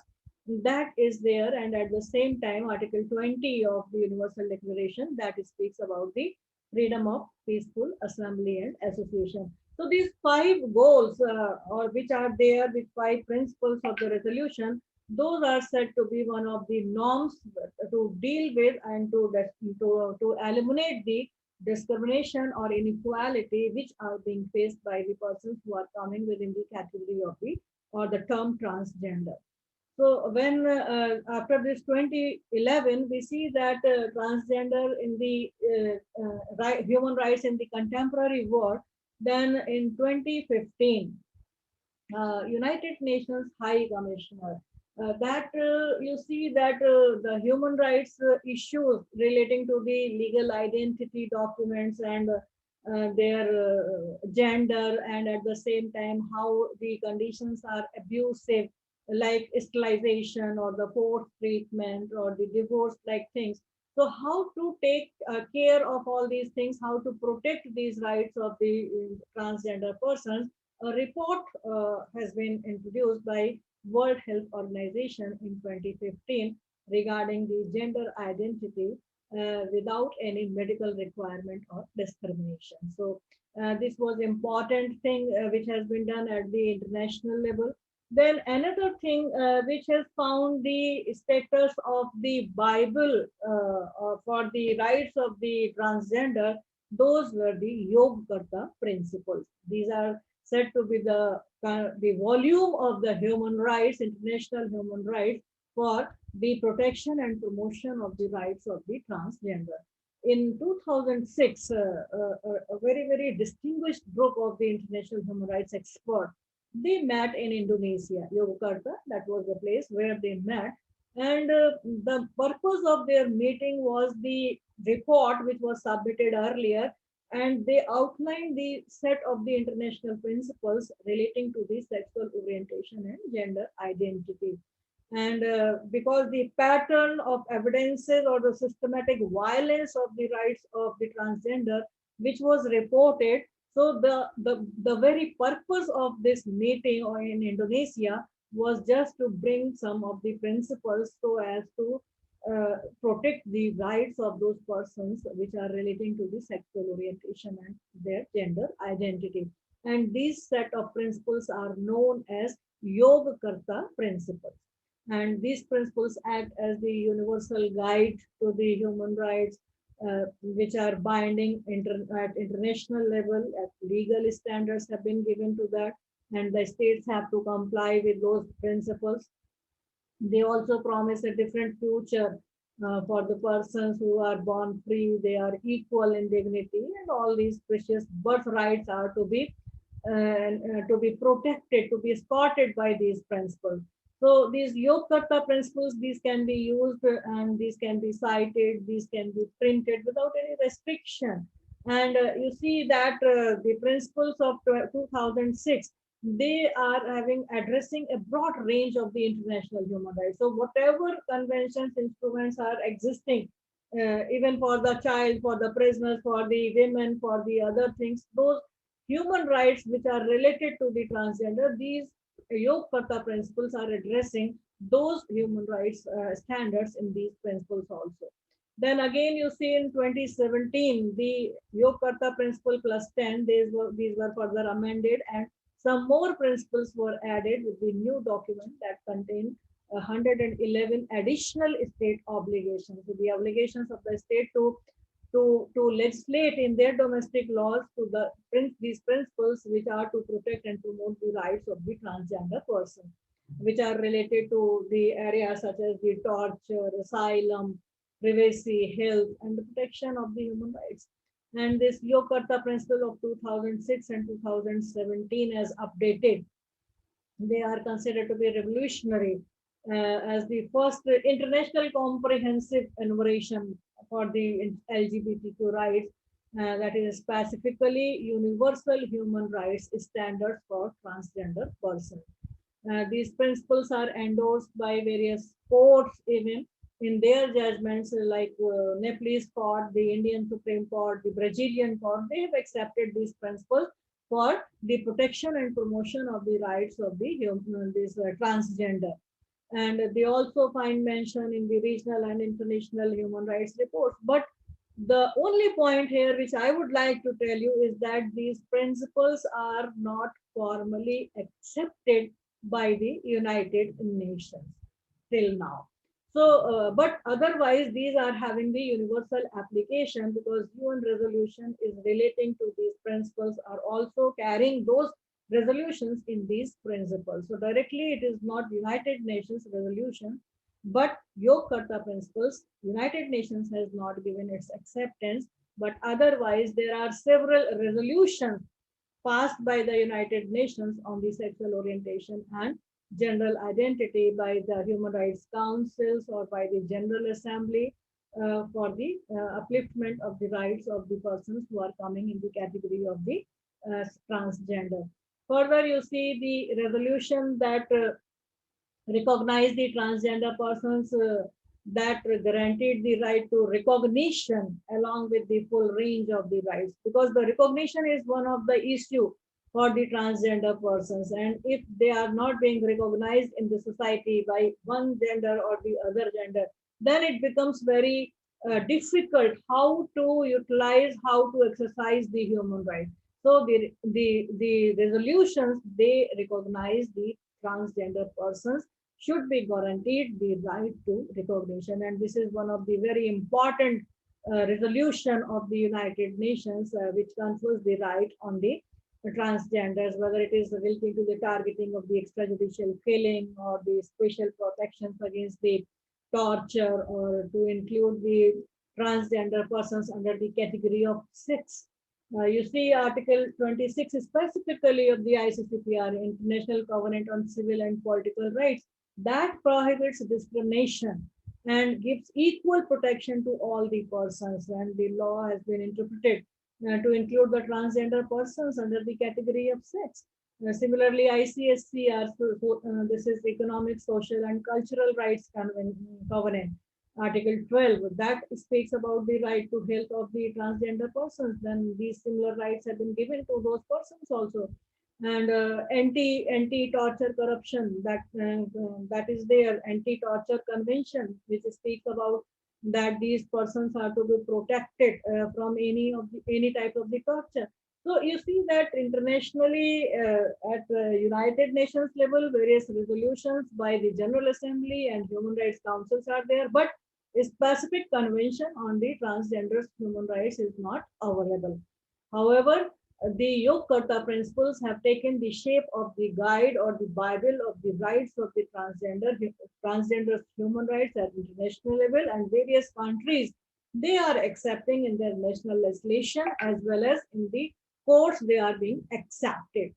that is there. And at the same time, Article 20 of the Universal Declaration, that speaks about the freedom of peaceful assembly and association. So these five goals, or which are there, the five principles of the resolution, those are said to be one of the norms to deal with and to eliminate the discrimination or inequality which are being faced by the persons who are coming within the category of the or the term transgender. So when after this 2011, we see that transgender in the human rights in the contemporary world. Then in 2015, United Nations High Commissioner, that you see that the human rights issues relating to the legal identity documents and their gender, and at the same time how the conditions are abusive, like sterilization or the forced treatment or the divorce like things. So how to take care of all these things, how to protect these rights of the transgender persons. A report has been introduced by World Health Organization in 2015 regarding the gender identity without any medical requirement or discrimination. So this was important thing which has been done at the international level. Then another thing which has found the status of the Bible for the rights of the transgender, Those were the Yogyakarta principles. These are said to be the volume of the human rights, international human rights, for the protection and promotion of the rights of the transgender. In 2006, a very, very distinguished group of the international human rights experts, they met in Indonesia, Yogyakarta. That was the place where they met. And the purpose of their meeting was the report which was submitted earlier, and they outlined the set of the international principles relating to the sexual orientation and gender identity. And because the pattern of evidences or the systematic violence of the rights of the transgender, which was reported, so the very purpose of this meeting or in Indonesia was just to bring some of the principles so as to protect the rights of those persons which are relating to the sexual orientation and their gender identity. And these set of principles are known as Yogakarta principles. And these principles act as the universal guide to the human rights, which are binding at international level. At legal standards have been given to that, and the states have to comply with those principles. They also promise a different future for the persons who are born free. They are equal in dignity, and all these precious birthrights are to be protected, to be spotted by these principles. So these Yogyakarta principles, these can be used and these can be cited, these can be printed without any restriction. And you see that the principles of 2006, they are having addressing a broad range of the international human rights. So whatever conventions, instruments are existing, even for the child, for the prisoners, for the women, for the other things, those human rights which are related to the transgender, these Yogyakarta principles are addressing those human rights standards in these principles also. Then again, you see in 2017, the Yogyakarta principle plus 10, these were further amended, and some more principles were added with the new document that contained 111 additional state obligations. So the obligations of the state to legislate in their domestic laws to these principles which are to protect and promote the rights of the transgender person, which are related to the areas such as the torture, asylum, privacy, health, and the protection of the human rights. And this Yogyakarta principle of 2006 and 2017 as updated, they are considered to be revolutionary as the first international comprehensive enumeration for the LGBTQ rights, that is specifically universal human rights standards for transgender persons. These principles are endorsed by various courts, even in their judgments, like Nepalese court, the Indian Supreme Court, the Brazilian court. They have accepted these principles for the protection and promotion of the rights of the transgender. And they also find mention in the regional and international human rights reports. But the only point here which I would like to tell you is that these principles are not formally accepted by the United Nations till now. So, but otherwise, these are having the universal application because UN resolution is relating to these principles are also carrying those resolutions in these principles. So directly, it is not United Nations resolution, but Yogyakarta principles, United Nations has not given its acceptance, but otherwise there are several resolutions passed by the United Nations on the sexual orientation and general identity by the Human Rights Councils or by the General Assembly for the upliftment of the rights of the persons who are coming in the category of the transgender. Further, you see the resolution that recognize the transgender persons that guaranteed the right to recognition along with the full range of the rights, because the recognition is one of the issue for the transgender persons, and if they are not being recognized in the society by one gender or the other gender, then it becomes very difficult how to utilize, how to exercise the human rights. So the resolutions, they recognize the transgender persons should be guaranteed the right to recognition. And this is one of the very important resolution of the United Nations, which confers the right on the transgenders, whether it is related to the targeting of the extrajudicial killing or the special protections against the torture, or to include the transgender persons under the category of sex. You see Article 26 specifically of the ICCPR, International Covenant on Civil and Political Rights, that prohibits discrimination and gives equal protection to all the persons. And the law has been interpreted to include the transgender persons under the category of sex. Similarly, ICSCR, this is Economic, Social and Cultural Rights Covenant, Article 12, that speaks about the right to health of the transgender persons. Then these similar rights have been given to those persons also. And anti torture corruption, that is their anti torture convention, which speaks about that these persons are to be protected from any type of the torture. So you see that internationally, at United Nations level, various resolutions by the General Assembly and Human Rights Councils are there, but a specific convention on the transgender human rights is not available. However, the Yogyakarta principles have taken the shape of the guide or the Bible of the rights of the transgender human rights at international level, and various countries, they are accepting in their national legislation as well as in the courts they are being accepted.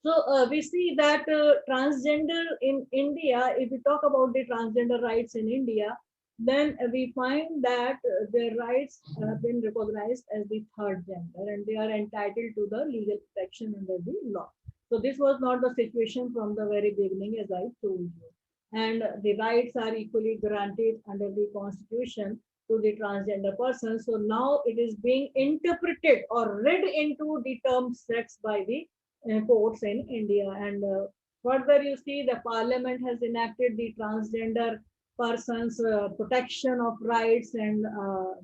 So we see that transgender in India, if we talk about the transgender rights in India, then we find that their rights have been recognized as the third gender, and they are entitled to the legal protection under the law. So this was not the situation from the very beginning, as I told you. And the rights are equally granted under the Constitution to the transgender person. So now it is being interpreted or read into the term sex by the courts in India. And further, you see the Parliament has enacted the transgender persons protection of rights, and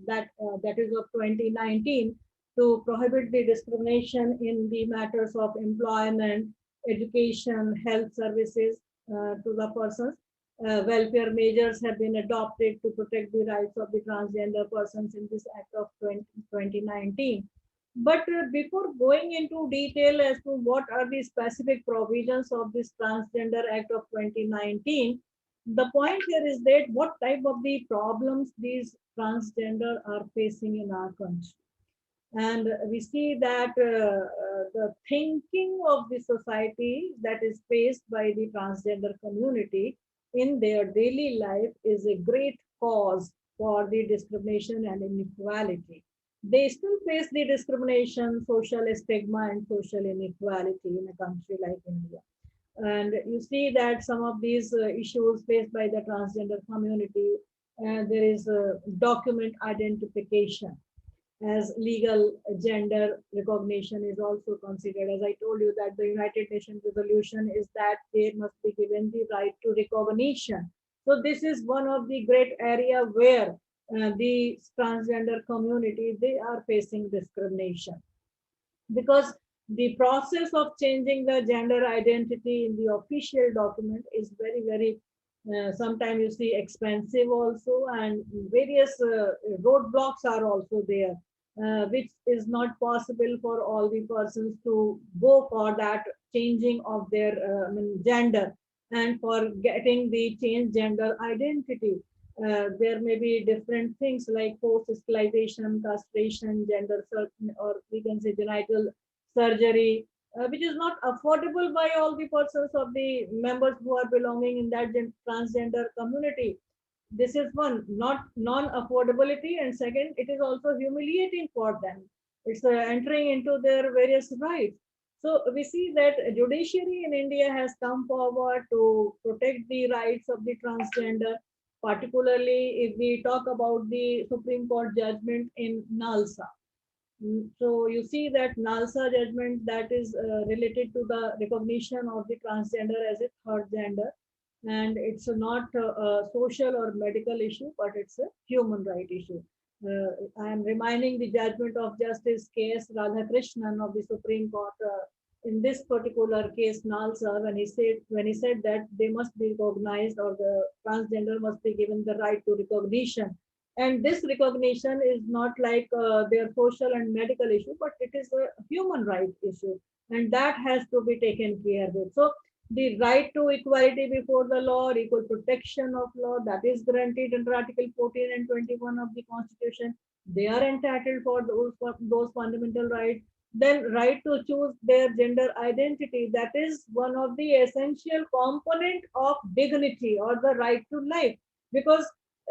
that is of 2019, to prohibit the discrimination in the matters of employment, education, health services to the persons. Welfare measures have been adopted to protect the rights of the transgender persons in this Act of 2019. But before going into detail as to what are the specific provisions of this Transgender Act of 2019, the point here is that what type of the problems these transgender are facing in our country. And we see that the thinking of the society that is faced by the transgender community in their daily life is a great cause for the discrimination and inequality. They still face the discrimination, social stigma, and social inequality in a country like India. And you see that some of these issues faced by the transgender community, there is document identification as legal gender recognition is also considered. As I told you that the United Nations resolution is that they must be given the right to recognition. So this is one of the great area where the transgender community, they are facing discrimination, because the process of changing the gender identity in the official document is very sometimes you see expensive also, and various roadblocks are also there, which is not possible for all the persons to go for that changing of their gender and for getting the changed gender identity. There may be different things like forced sterilization, castration, gender certain, or we can say genital surgery, which is not affordable by all the persons of the members who are belonging in that transgender community. This is one, not non-affordability, and second, it is also humiliating for them. It's entering into their various rights. So we see that judiciary in India has come forward to protect the rights of the transgender, particularly if we talk about the Supreme Court judgment in Nalsa. So you see that Nalsa judgment that is related to the recognition of the transgender as a third gender, and it's not a social or medical issue, but it's a human right issue. I am reminding the judgment of Justice K.S. Radhakrishnan of the Supreme Court in this particular case, Nalsa, when he said that they must be recognized, or the transgender must be given the right to recognition And this recognition is not like their social and medical issue, but it is a human right issue, and that has to be taken care with. So the right to equality before the law or equal protection of law, that is guaranteed under Article 14 and 21 of the Constitution. They are entitled for those fundamental rights. Then right to choose their gender identity, that is one of the essential component of dignity or the right to life, because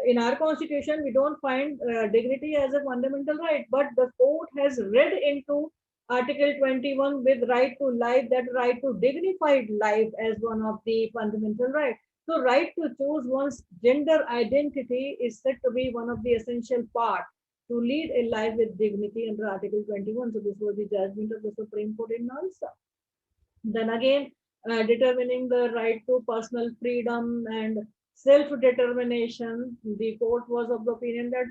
in our constitution we don't find dignity as a fundamental right, but the court has read into Article 21 with right to life, that right to dignified life as one of the fundamental rights. So right to choose one's gender identity is said to be one of the essential part to lead a life with dignity under Article 21. So this was the judgment of the Supreme Court in Nalsa. Then again, determining the right to personal freedom and self-determination, the court was of the opinion that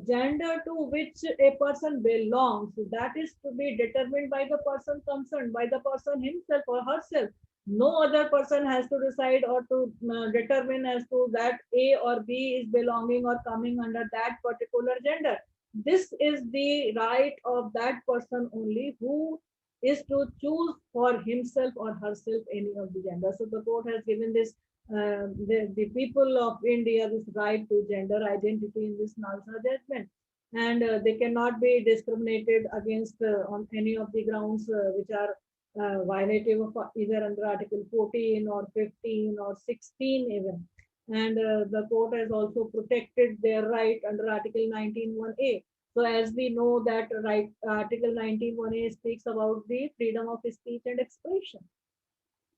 gender to which a person belongs, that is to be determined by the person concerned, by the person himself or herself. No other person has to decide or to determine as to that A or B is belonging or coming under that particular gender. This is the right of that person only who is to choose for himself or herself any of the gender. So the court has given this the people of India this right to gender identity in this Nalsa judgment, and they cannot be discriminated against on any of the grounds which are violative of either under Article 14 or 15 or 16 even. And the court has also protected their right under Article 19(1)(a). So as we know that right, Article 19(1)(a) speaks about the freedom of speech and expression.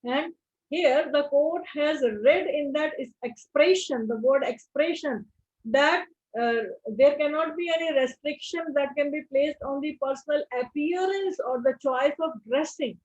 And here the court has read in that is expression, the word expression, that there cannot be any restriction that can be placed on the personal appearance or the choice of dressing.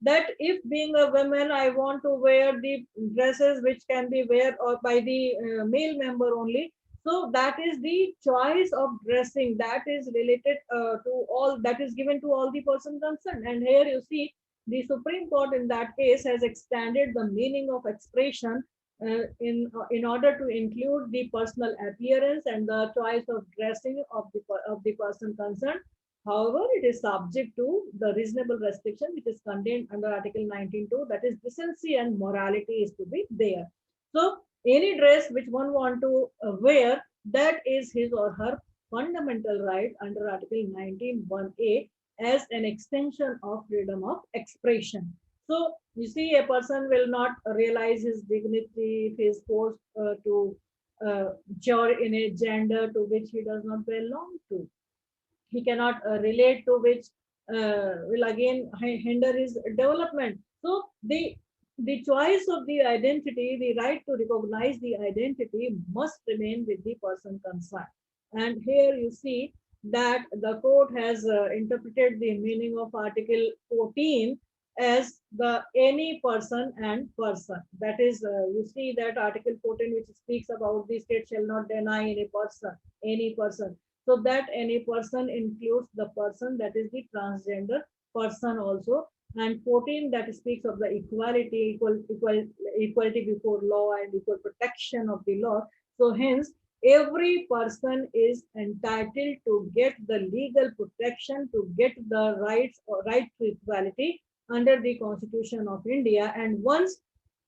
That if being a woman, I want to wear the dresses which can be wear or by the male member only. So that is the choice of dressing that is related to all, that is given to all the person concerned. And here you see the Supreme Court in that case has extended the meaning of expression in order to include the personal appearance and the choice of dressing of the person concerned. However, it is subject to the reasonable restriction which is contained under Article 19(2), that is decency and morality is to be there. So any dress which one want to wear, that is his or her fundamental right under Article 19(1)(a) as an extension of freedom of expression. So you see, a person will not realize his dignity if he is forced to join in a gender to which he does not belong to. He cannot relate to, which will again hinder his development. So the choice of the identity, the right to recognize the identity must remain with the person concerned. And here you see that the court has interpreted the meaning of Article 14 as the any person and person. That is, you see that Article 14 which speaks about the state shall not deny any person. So that any person includes the person that is the transgender person also. And 14 that speaks of the equality before law and equal protection of the law. So hence, every person is entitled to get the legal protection, to get the rights or right to equality under the Constitution of India. And once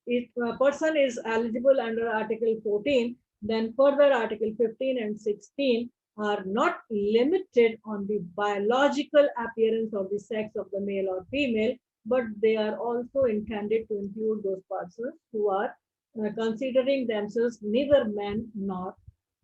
if a person is eligible under Article 14, then further Article 15 and 16 are not limited on the biological appearance of the sex of the male or female, but they are also intended to include those persons who are considering themselves neither men nor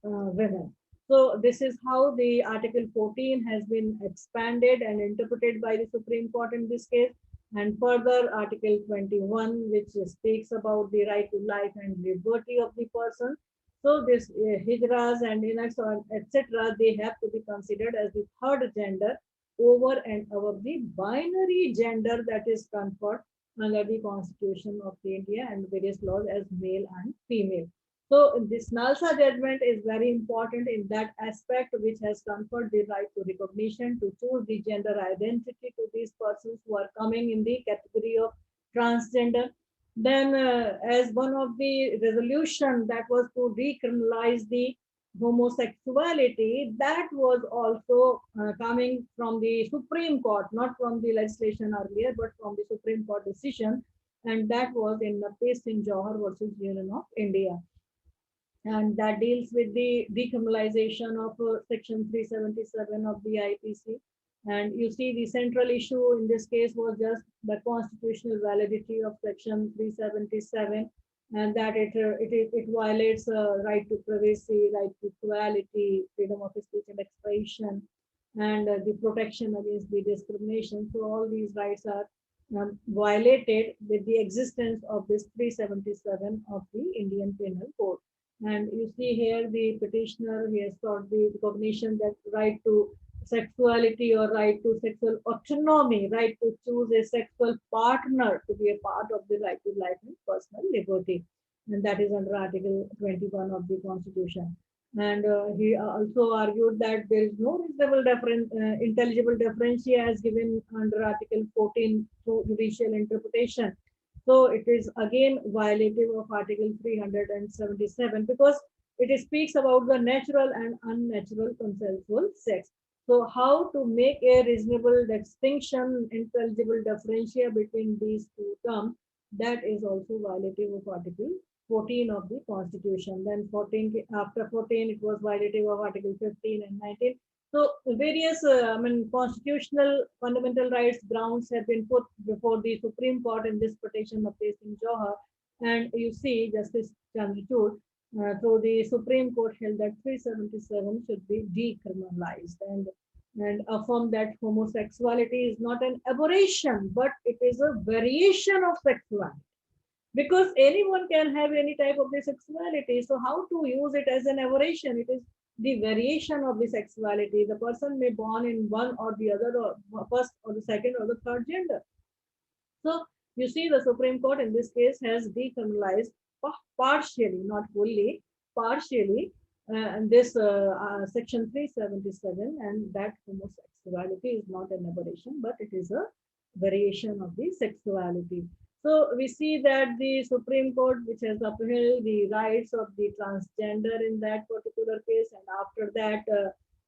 women. So this is how the Article 14 has been expanded and interpreted by the Supreme Court in this case. And further Article 21, which speaks about the right to life and liberty of the person. So this hijras and etc., they have to be considered as the third gender over and above the binary gender that is conferred under the Constitution of India and various laws as male and female. So this Nalsa judgment is very important in that aspect, which has conferred the right to recognition, to choose the gender identity to these persons who are coming in the category of transgender. Then as one of the resolution that was to decriminalize the homosexuality, that was also coming from the Supreme Court, not from the legislation earlier, but from the Supreme Court decision. And that was in Navtej Singh Johar versus Union of India. And that deals with the decriminalization of Section 377 of the IPC. And you see, the central issue in this case was just the constitutional validity of Section 377, and that it violates right to privacy, right to equality, freedom of speech and expression, and the protection against the discrimination. So all these rights are violated with the existence of this 377 of the Indian Penal Code. And you see here the petitioner, he has sought the recognition that right to sexuality or right to sexual autonomy, right to choose a sexual partner to be a part of the right to life and personal liberty. And that is under Article 21 of the Constitution. And he also argued that there is no reasonable intelligible differentiation as given under Article 14 through judicial interpretation. So it is again violative of Article 377 because it speaks about the natural and unnatural consensual sex. So how to make a reasonable distinction, intelligible differentiation between these two terms, that is also violative of Article 14 of the Constitution. Then 14, after 14, it was violative of Article 15 and 19. So various, constitutional fundamental rights grounds have been put before the Supreme Court in this petition of Navtej Singh Johar, and you see Justice Chandrachud through the Supreme Court held that 377 should be decriminalized and affirmed that homosexuality is not an aberration, but it is a variation of sexuality. Because anyone can have any type of the sexuality. So how to use it as an aberration? It is the variation of the sexuality. The person may born in one or the other, or first or the second or the third gender. So you see, the Supreme Court in this case has decriminalized partially, not fully, partially, and this Section 377, and that homosexuality is not an aberration, but it is a variation of the sexuality. So we see that the Supreme Court, which has upheld the rights of the transgender in that particular case, and after that,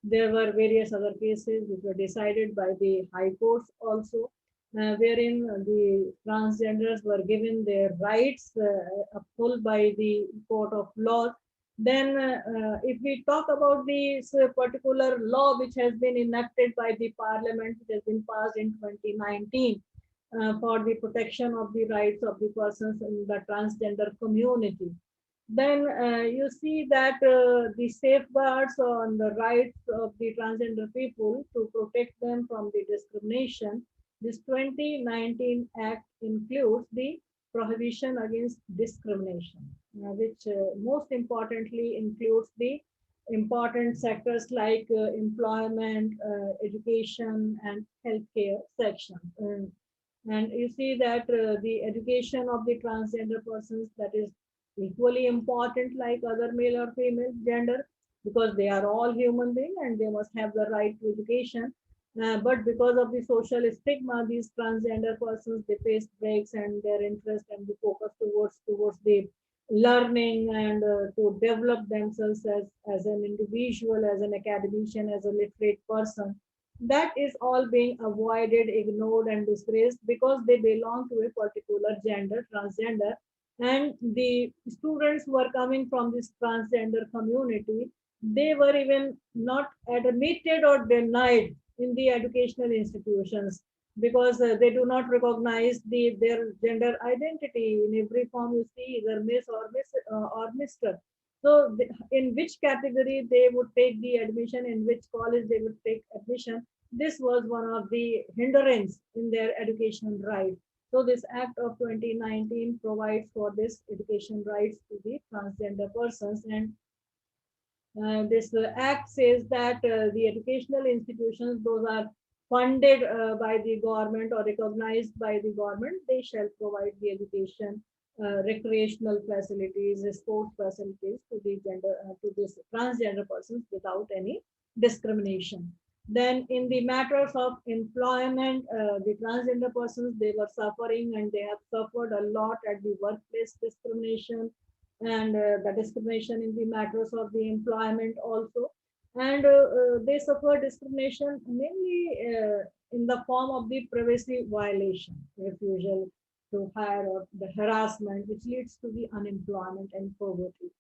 there were various other cases which were decided by the high courts also, wherein the transgenders were given their rights upheld by the court of law. Then, if we talk about this particular law which has been enacted by the parliament, which has been passed in 2019, for the protection of the rights of the persons in the transgender community. Then you see that the safeguards on the rights of the transgender people to protect them from the discrimination. This 2019 Act includes the prohibition against discrimination, which most importantly includes the important sectors like employment, education, and healthcare sections. And you see that the education of the transgender persons, that is equally important like other male or female gender, because they are all human beings and they must have the right to education. But because of the social stigma, these transgender persons, they face breaks and their interest and the focus towards the learning and to develop themselves as an individual, as an academician, as a literate person, that is all being avoided, ignored, and disgraced because they belong to a particular gender, transgender. And the students who are coming from this transgender community, they were even not admitted or denied in the educational institutions because they do not recognize their gender identity. In every form you see either Miss or Mr. So in which category they would take the admission, in which college they would take admission, this was one of the hindrance in their education right. So this Act of 2019 provides for this education rights to the transgender persons, and this Act says that the educational institutions, those are funded by the government or recognized by the government, they shall provide the education, recreational facilities, sports facilities to the to this transgender persons without any discrimination. Then in the matters of employment, the transgender persons, they were suffering and they have suffered a lot at the workplace discrimination, and the discrimination in the matters of the employment also. And they suffer discrimination mainly in the form of the privacy violation, refusal to hire, or the harassment, which leads to the unemployment and poverty.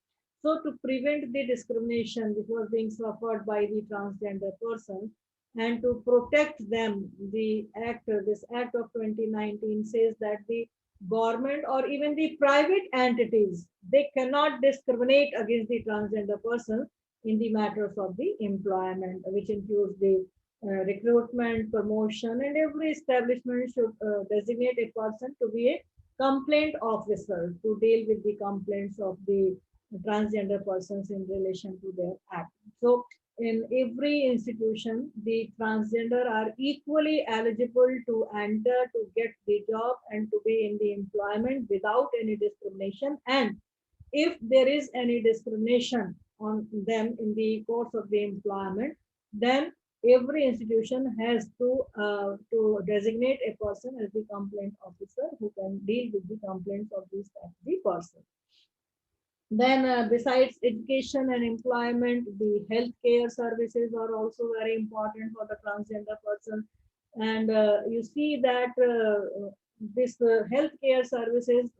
So to prevent the discrimination which was being suffered by the transgender person and to protect them, this act of 2019 says that the government or even the private entities, they cannot discriminate against the transgender person in the matters of the employment, which includes the recruitment, promotion, and every establishment should designate a person to be a complaint officer to deal with the complaints of the transgender persons in relation to their act. So in every institution, the transgender are equally eligible to enter, to get the job, and to be in the employment without any discrimination. And if there is any discrimination on them in the course of the employment, then every institution has to designate a person as the complaint officer who can deal with the complaints of this the person. Then, besides education and employment, the healthcare services are also very important for the transgender person. And you see that this healthcare services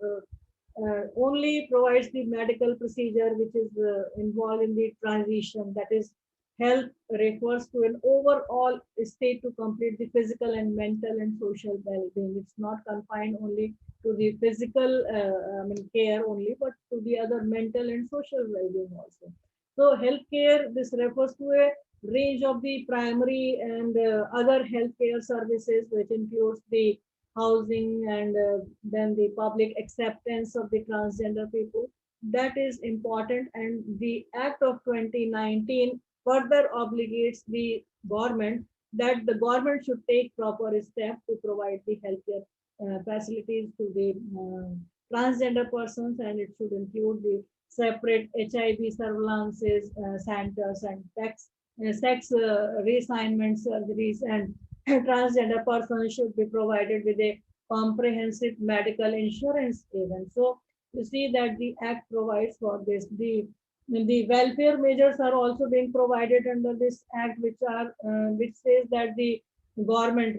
only provides the medical procedure which is involved in the transition. That is, health refers to an overall state to complete the physical and mental and social well-being. It's not confined only to the physical care only, but to the other mental and social well-being also. So healthcare, this refers to a range of the primary and other healthcare services, which includes the housing and then the public acceptance of the transgender people. That is important, and the Act of 2019 further obligates the government that the government should take proper steps to provide the healthcare facilities to the transgender persons, and it should include the separate HIV surveillances centers and sex reassignment surgeries, and transgender persons should be provided with a comprehensive medical insurance even. So you see that the act provides for this. The welfare measures are also being provided under this act, which says that the government,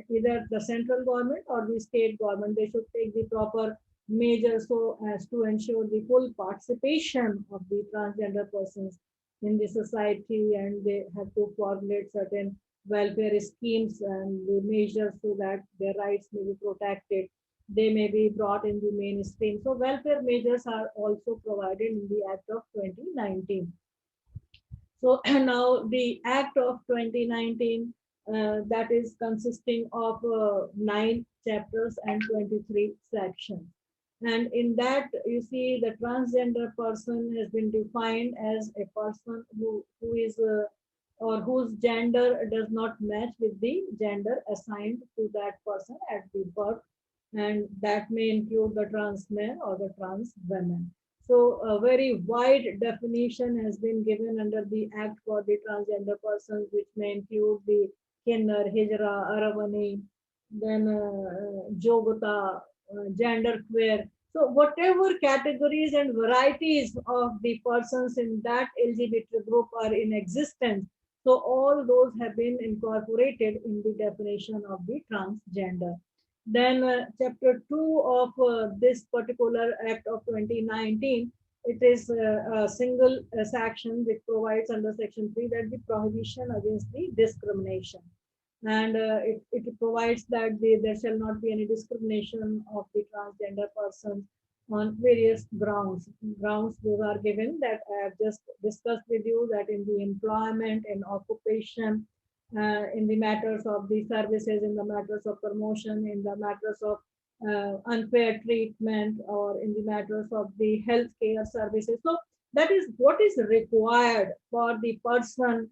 either the central government or the state government, they should take the proper measures so as to ensure the full participation of the transgender persons in the society, and they have to formulate certain welfare schemes and the measures so that their rights may be protected. They may be brought in the mainstream. So welfare measures are also provided in the Act of 2019. So now the Act of 2019, that is consisting of 9 chapters and 23 sections. And in that, you see the transgender person has been defined as a person who is or whose gender does not match with the gender assigned to that person at the birth, and that may include the trans men or the trans women. So a very wide definition has been given under the Act for the transgender persons, which may include the Kinnar, Hijra, Aravani, then Jogata, gender queer. So whatever categories and varieties of the persons in that LGBT group are in existence, so all those have been incorporated in the definition of the transgender. Then chapter 2 of this particular act of 2019, it is a single section which provides under section 3 that the prohibition against the discrimination. And it provides that there shall not be any discrimination of the transgender persons on various grounds. Grounds those are given that I have just discussed with you, that in the employment and occupation, in the matters of the services, in the matters of promotion, in the matters of unfair treatment, or in the matters of the healthcare services. So that is what is required for the person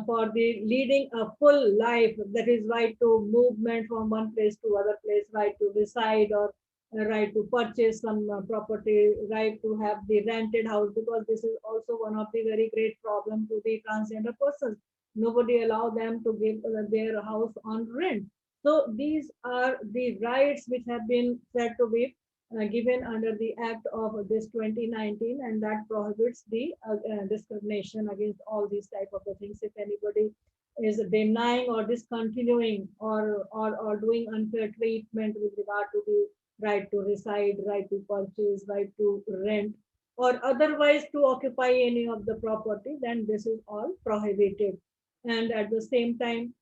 for the leading a full life. That is right to movement from one place to other place, right to reside, or right to purchase some property, right to have the rented house, because this is also one of the very great problem to the transgender persons. Nobody allow them to give their house on rent. So these are the rights which have been said to be given under the Act of this 2019, and that prohibits the discrimination against all these type of the things. If anybody is denying or discontinuing or doing unfair treatment with regard to the right to reside, right to purchase, right to rent, or otherwise to occupy any of the property, then this is all prohibited. And at the same time,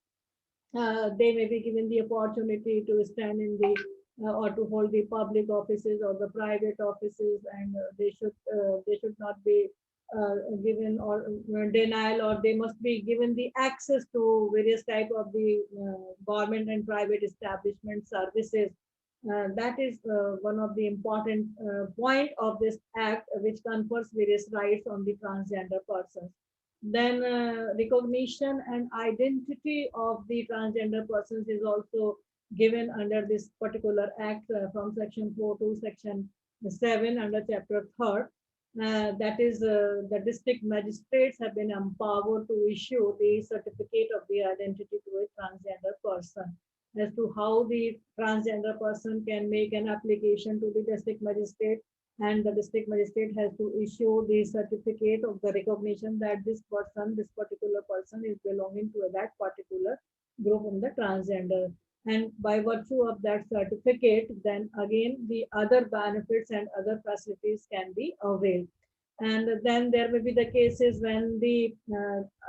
they may be given the opportunity to stand in the or to hold the public offices or the private offices, and they should not be given or denial, or they must be given the access to various type of the government and private establishment services. That is one of the important point of this act, which confers various rights on the transgender persons. Then recognition and identity of the transgender persons is also given under this particular act, from section 4 to section 7 under chapter 3rd. That is, the district magistrates have been empowered to issue the certificate of the identity to a transgender person. As to how the transgender person can make an application to the district magistrate, and the district magistrate has to issue the certificate of the recognition that this person, this particular person, is belonging to that particular group in the transgender. And by virtue of that certificate, then again the other benefits and other facilities can be availed. And then there may be the cases when the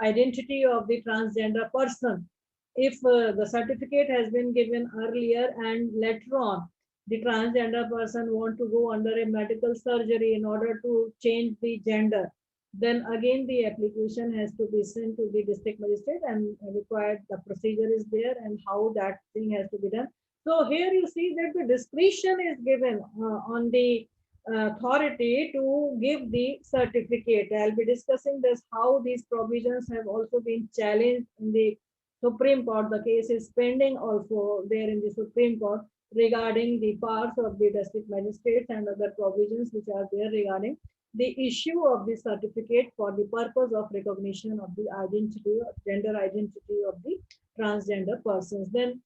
identity of the transgender person, if the certificate has been given earlier and later on the transgender person want to go under a medical surgery in order to change the gender, then again the application has to be sent to the district magistrate, and required the procedure is there and how that thing has to be done. So here you see that the discretion is given on the authority to give the certificate. I'll be discussing this, how these provisions have also been challenged in the Supreme Court. The case is pending also there in the Supreme Court regarding the powers of the district magistrates and other provisions which are there regarding the issue of the certificate for the purpose of recognition of the identity, gender identity of the transgender persons. Then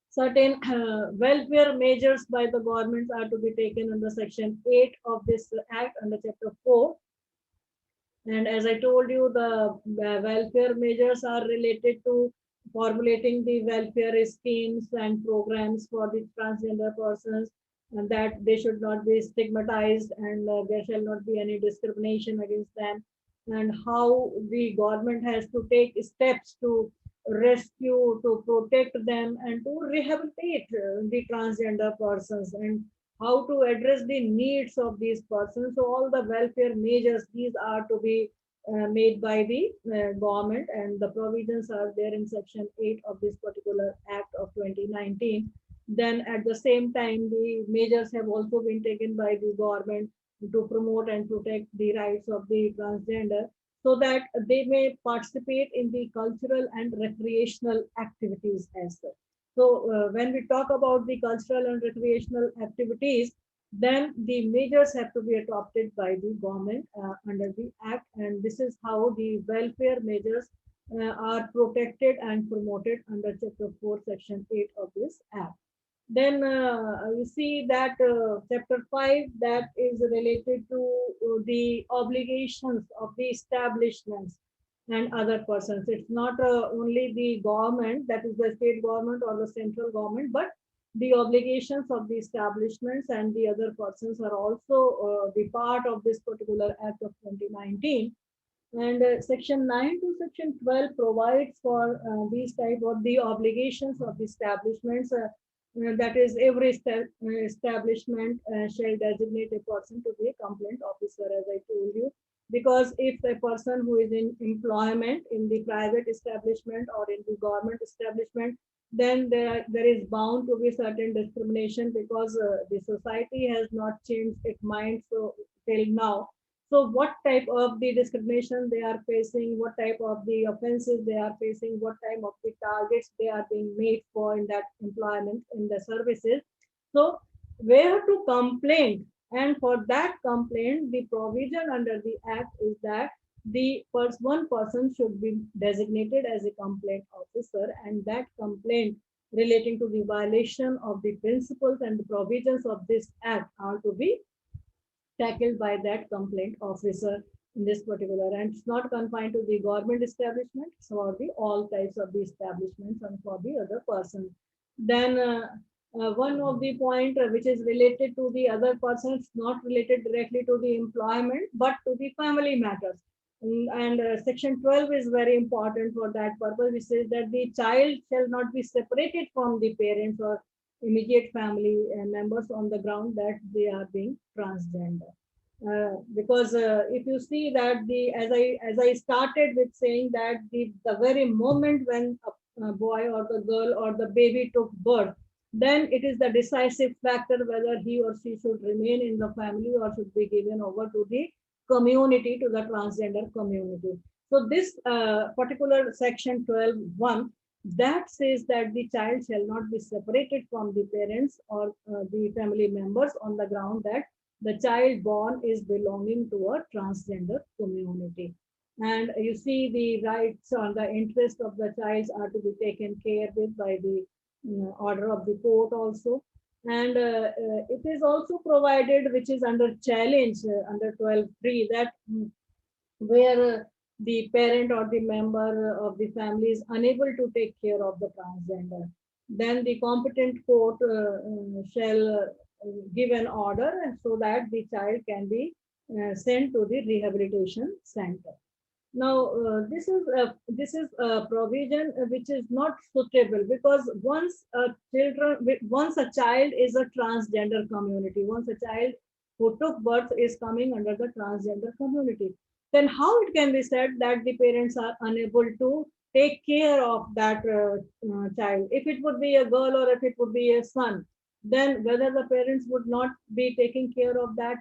certain welfare measures by the government are to be taken under section 8 of this act under chapter 4. And as I told you, the welfare measures are related to formulating the welfare schemes and programs for the transgender persons, and that they should not be stigmatized, and there shall not be any discrimination against them, and how the government has to take steps to rescue, to protect them, and to rehabilitate the transgender persons, and how to address the needs of these persons. So all the welfare measures, these are to be made by the government, and the provisions are there in section 8 of this particular act of 2019. Then at the same time, the measures have also been taken by the government to promote and protect the rights of the transgender, so that they may participate in the cultural and recreational activities as well. So when we talk about the cultural and recreational activities, then the measures have to be adopted by the government under the act, and this is how the welfare measures are protected and promoted under chapter 4 section 8 of this act. Then you see that chapter 5, that is related to the obligations of the establishments and other persons. It's not only the government, that is the state government or the central government, but the obligations of the establishments and the other persons are also the part of this particular act of 2019. And section 9 to section 12 provides for these type of the obligations of the establishments. That is, every establishment shall designate a person to be a complaint officer, as I told you. Because if a person who is in employment in the private establishment or in the government establishment, then there is bound to be certain discrimination, because the society has not changed its mind so till now. So what type of the discrimination they are facing, what type of the offenses they are facing, what type of the targets they are being made for in that employment, in the services. So where to complain, and for that complaint, the provision under the act is that the one person should be designated as a complaint officer, and that complaint relating to the violation of the principles and the provisions of this act are to be tackled by that complaint officer in this particular, and it's not confined to the government establishment, it's for the all types of the establishments and for the other person. Then one of the point which is related to the other persons, not related directly to the employment but to the family matters. And section 12 is very important for that purpose, which says that the child shall not be separated from the parents or immediate family members on the ground that they are being transgender. Because if you see that the as I started with saying that the very moment when a boy or the girl or the baby took birth, then it is the decisive factor whether he or she should remain in the family or should be given over to the community, to the transgender community. So this particular section 12(1) that says that the child shall not be separated from the parents or the family members on the ground that the child born is belonging to a transgender community. And you see the rights or the interest of the child are to be taken care with by the order of the court also. And it is also provided, which is under challenge under 12(3), that where the parent or the member of the family is unable to take care of the transgender, then the competent court shall give an order and so that the child can be sent to the rehabilitation center. Now, this is a provision which is not suitable, because once a child is a transgender community, once a child who took birth is coming under the transgender community, then how it can be said that the parents are unable to take care of that child? If it would be a girl or if it would be a son, then whether the parents would not be taking care of that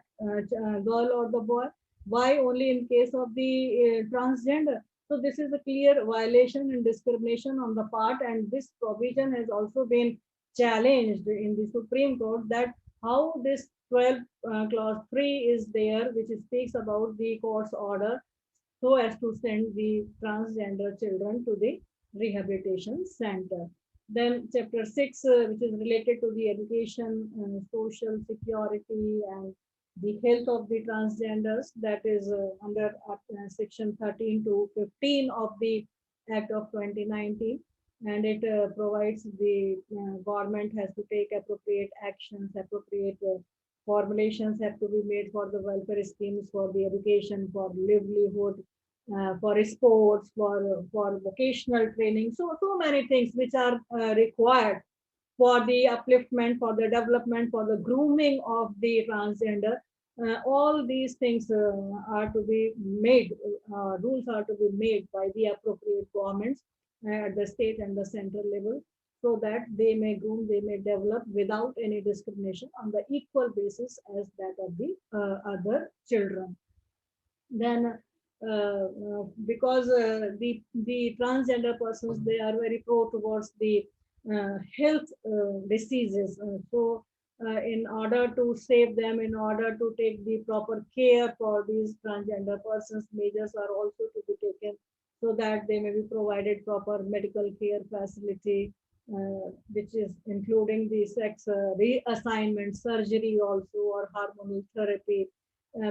girl or the boy? Why only in case of the transgender? So this is a clear violation and discrimination on the part, and this provision has also been challenged in the Supreme Court, that how this 12 clause 3 is there, which speaks about the court's order so as to send the transgender children to the rehabilitation center. Then chapter 6, which is related to the education, social security and the health of the transgenders, that is under section 13 to 15 of the Act of 2019. And it provides the government has to take appropriate actions, appropriate formulations have to be made for the welfare schemes, for the education, for livelihood, for sports, for vocational training. So many things which are required for the upliftment, for the development, for the grooming of the transgender. All these things are to be made, rules are to be made by the appropriate governments at the state and the central level, so that they may groom, they may develop without any discrimination on the equal basis as that of the other children. Then because the transgender persons, they are very pro towards the health diseases, so in order to save them, in order to take the proper care for these transgender persons, measures are also to be taken so that they may be provided proper medical care facility, which is including the sex reassignment surgery also, or hormonal therapy,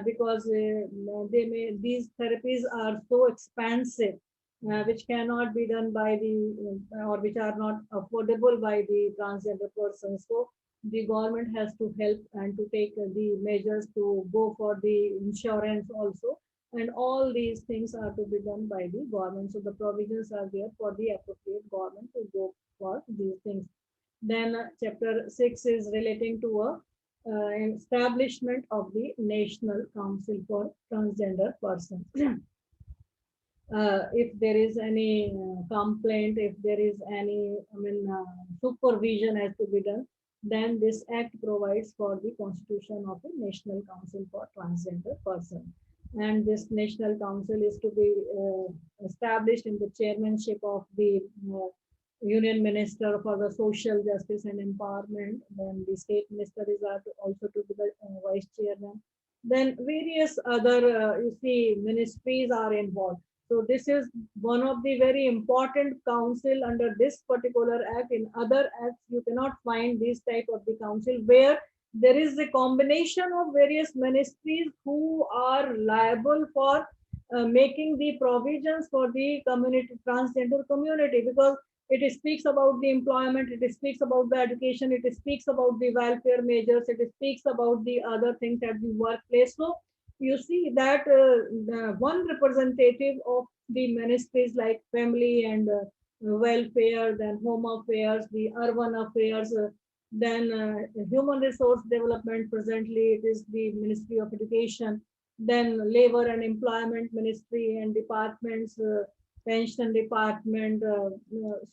because these therapies are so expensive, which cannot be done by the or which are not affordable by the transgender persons. So the government has to help and to take the measures to go for the insurance also, and all these things are to be done by the government. So the provisions are there for the appropriate government to go for these things. Then chapter 6 is relating to a establishment of the National Council for Transgender Persons. If there is any complaint, if there is any, supervision has to be done, then this act provides for the constitution of the National Council for Transgender Persons. And this National Council is to be established in the chairmanship of the Union Minister for the Social Justice and Empowerment. Then the State Minister is also to be the Vice Chairman. Then various other, you see, ministries are involved. So this is one of the very important council under this particular act. In other acts, you cannot find this type of the council where there is a combination of various ministries who are liable for making the provisions for the community, transgender community, because it speaks about the employment, it speaks about the education, it speaks about the welfare measures, it speaks about the other things at the workplace. So you see that the one representative of the ministries like family and welfare, then home affairs, the urban affairs, then human resource development, presently it is the Ministry of Education, then labor and employment ministry and departments, pension department,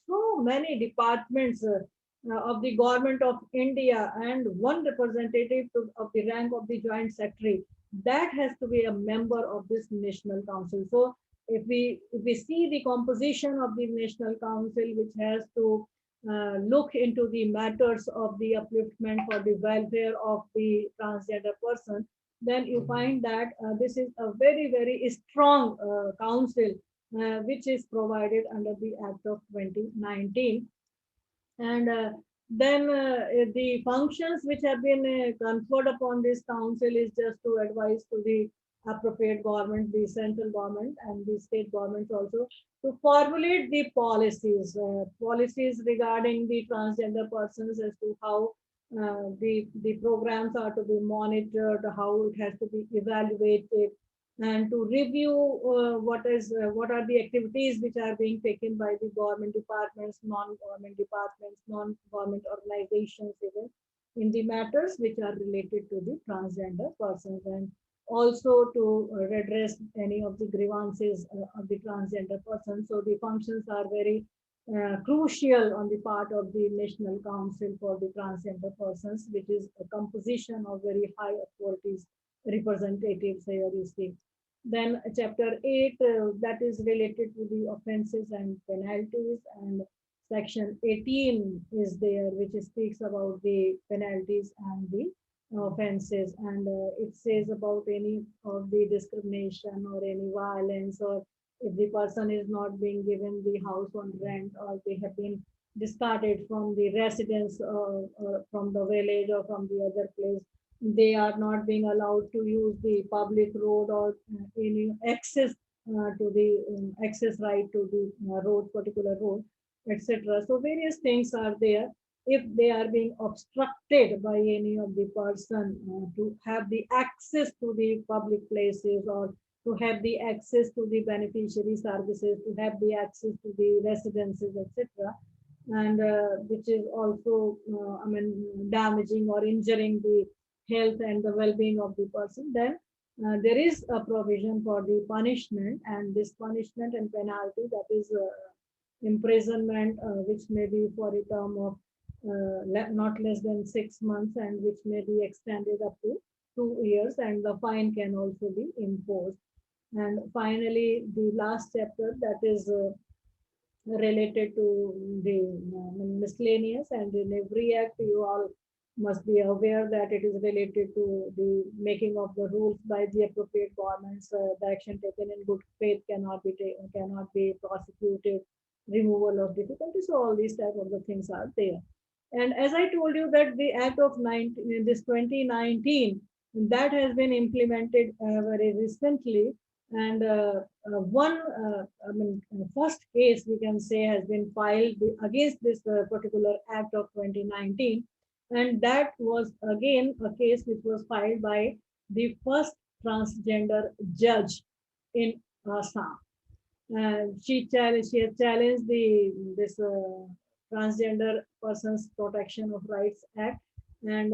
so many departments of the government of India, and one representative of the rank of the joint secretary, that has to be a member of this national council. So if we see the composition of the national council, which has to look into the matters of the upliftment for the welfare of the transgender person, then you find that this is a very, very strong council which is provided under the Act of 2019. And then the functions which have been conferred upon this council is just to advise to the appropriate government, the central government and the state governments also, to formulate the policies regarding the transgender persons, as to how the programs are to be monitored, how it has to be evaluated, and to review what are the activities which are being taken by the government departments, non-government organizations, even in the matters which are related to the transgender persons, and also to redress any of the grievances of the transgender persons. So the functions are very crucial on the part of the National Council for the Transgender Persons, which is a composition of very high authorities, representatives here you see. Then chapter 8, that is related to the offenses and penalties, and section 18 is there, which speaks about the penalties and the offenses, and it says about any of the discrimination or any violence, or if the person is not being given the house on rent, or they have been discarded from the residence, from the village or from the other place, they are not being allowed to use the public road, or any access to the access right to the road, particular road, etc. So various things are there. If they are being obstructed by any of the person to have the access to the public places, or to have the access to the beneficiary services, to have the access to the residences, etc., and which is also, damaging or injuring the health and the well-being of the person, then there is a provision for the punishment, and this punishment and penalty, that is imprisonment, which may be for a term of not less than 6 months, and which may be extended up to 2 years, and the fine can also be imposed. And finally, the last chapter, that is related to the miscellaneous, and in every act you all must be aware that it is related to the making of the rules by the appropriate governments. The action taken in good faith cannot be taken, cannot be prosecuted, removal of difficulties. So all these type of the things are there. And as I told you that the Act of 19, this 2019, that has been implemented very recently, and one, first case we can say has been filed against this particular Act of 2019, and that was again a case which was filed by the first transgender judge in Assam. She has challenged this Transgender Persons Protection of Rights Act, and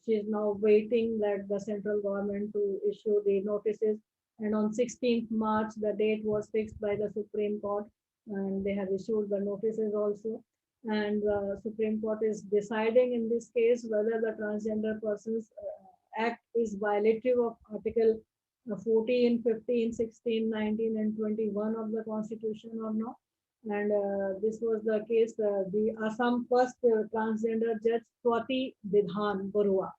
she is now waiting that the central government to issue the notices. And on 16th March, the date was fixed by the Supreme Court, and they have issued the notices also. And the Supreme Court is deciding in this case whether the Transgender Persons Act is violative of Article 14, 15, 16, 19, and 21 of the Constitution or not. And this was the case, the Assam first transgender judge Swati Bidhan Barua.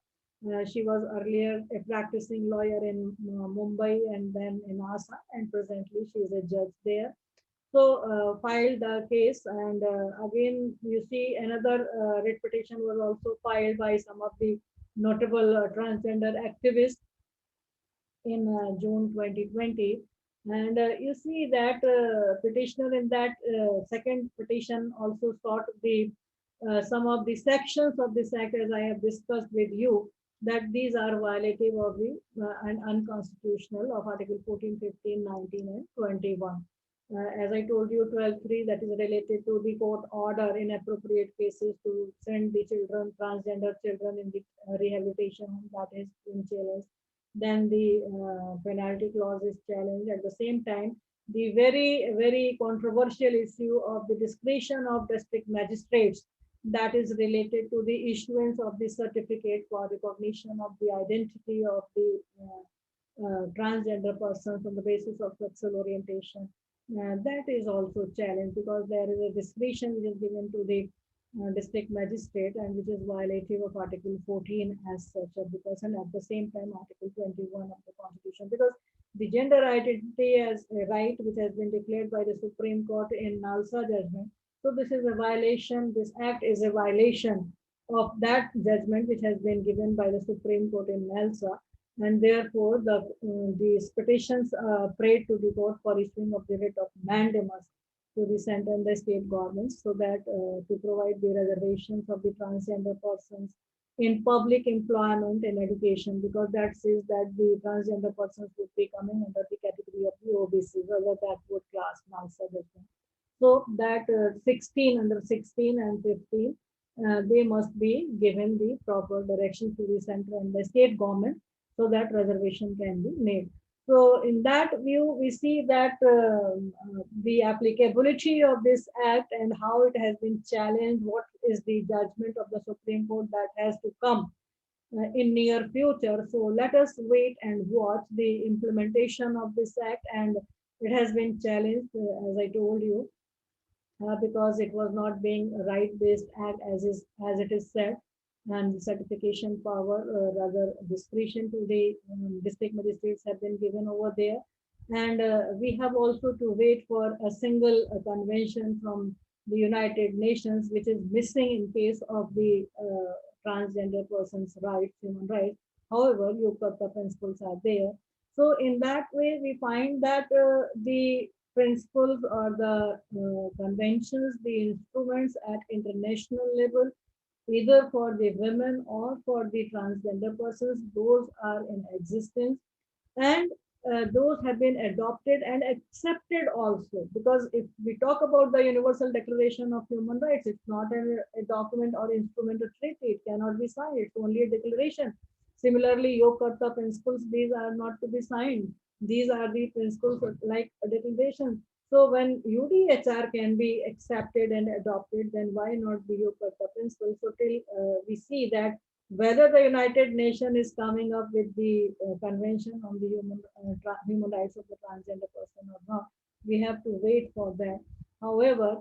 She was earlier a practicing lawyer in Mumbai and then in Assam, and presently she is a judge there. So filed the case, and again you see another writ petition was also filed by some of the notable transgender activists in June 2020. And you see that petitioner in that second petition also sought the some of the sections of this act, as I have discussed with you, that these are violative of the and unconstitutional of Article 14, 15, 19, and 21. As I told you, 12.3, that is related to the court order in appropriate cases to send the children, transgender children, in the rehabilitation home, that is in jails. Then the penalty clause is challenged. At the same time, the very, very controversial issue of the discretion of district magistrates, that is related to the issuance of the certificate for recognition of the identity of the transgender persons on the basis of sexual orientation. That is also challenged because there is a discretion which is given to the district magistrate, and which is violative of Article 14 as such of the person. At the same time, Article 21 of the Constitution, because the gender identity as a right which has been declared by the Supreme Court in Nalsa judgment. So this is a violation. This act is a violation of that judgment which has been given by the Supreme Court in Nalsa, and therefore these petitions prayed to the court for issuing of the writ of mandamus to the center and the state governments, so that to provide the reservations of the transgender persons in public employment and education, because that says that the transgender persons would be coming under the category of the OBC, or backward class now suggestion. So that 16, under 16 and 15, they must be given the proper direction to the center and the state government, so that reservation can be made. So in that view, we see that the applicability of this act and how it has been challenged, what is the judgment of the Supreme Court that has to come in near future. So let us wait and watch the implementation of this act. And it has been challenged, as I told you, because it was not being a right-based act as it is said, and the certification power, rather discretion to the district magistrates have been given over there. And we have also to wait for a single convention from the United Nations, which is missing in case of the transgender persons' rights, human rights. However, Yogyakarta principles are there. So in that way, we find that the principles or the conventions, the instruments at international level, either for the women or for the transgender persons, those are in existence. And those have been adopted and accepted also. Because if we talk about the Universal Declaration of Human Rights, it's not a document or instrument or treaty. It cannot be signed. It's only a declaration. Similarly, Yogyakarta principles, these are not to be signed. These are the principles like a declaration. So when UDHR can be accepted and adopted, then why not the Yogyakarta principles? So till we see that whether the United Nations is coming up with the convention on the human rights of the transgender person or not, we have to wait for that. However,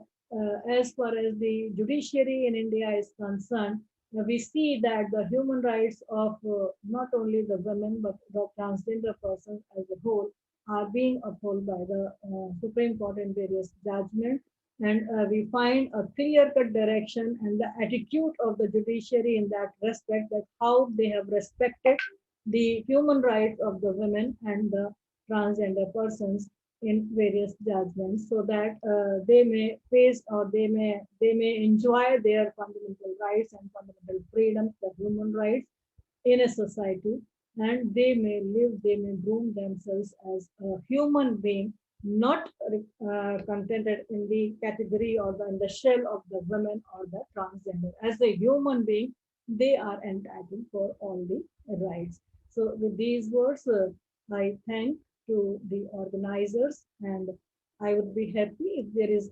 as far as the judiciary in India is concerned, we see that the human rights of not only the women but the transgender persons as a whole are being upheld by the Supreme Court in various judgments. And we find a clear-cut direction and the attitude of the judiciary in that respect, that how they have respected the human rights of the women and the transgender persons in various judgments, so that they may face or they may enjoy their fundamental rights and fundamental freedoms, the human rights in a society, and they may live, they may groom themselves as a human being, not contented in the category or in the shell of the women or the transgender. As a human being, they are entitled for all the rights. So with these words, I thank to the organizers, and I would be happy if there is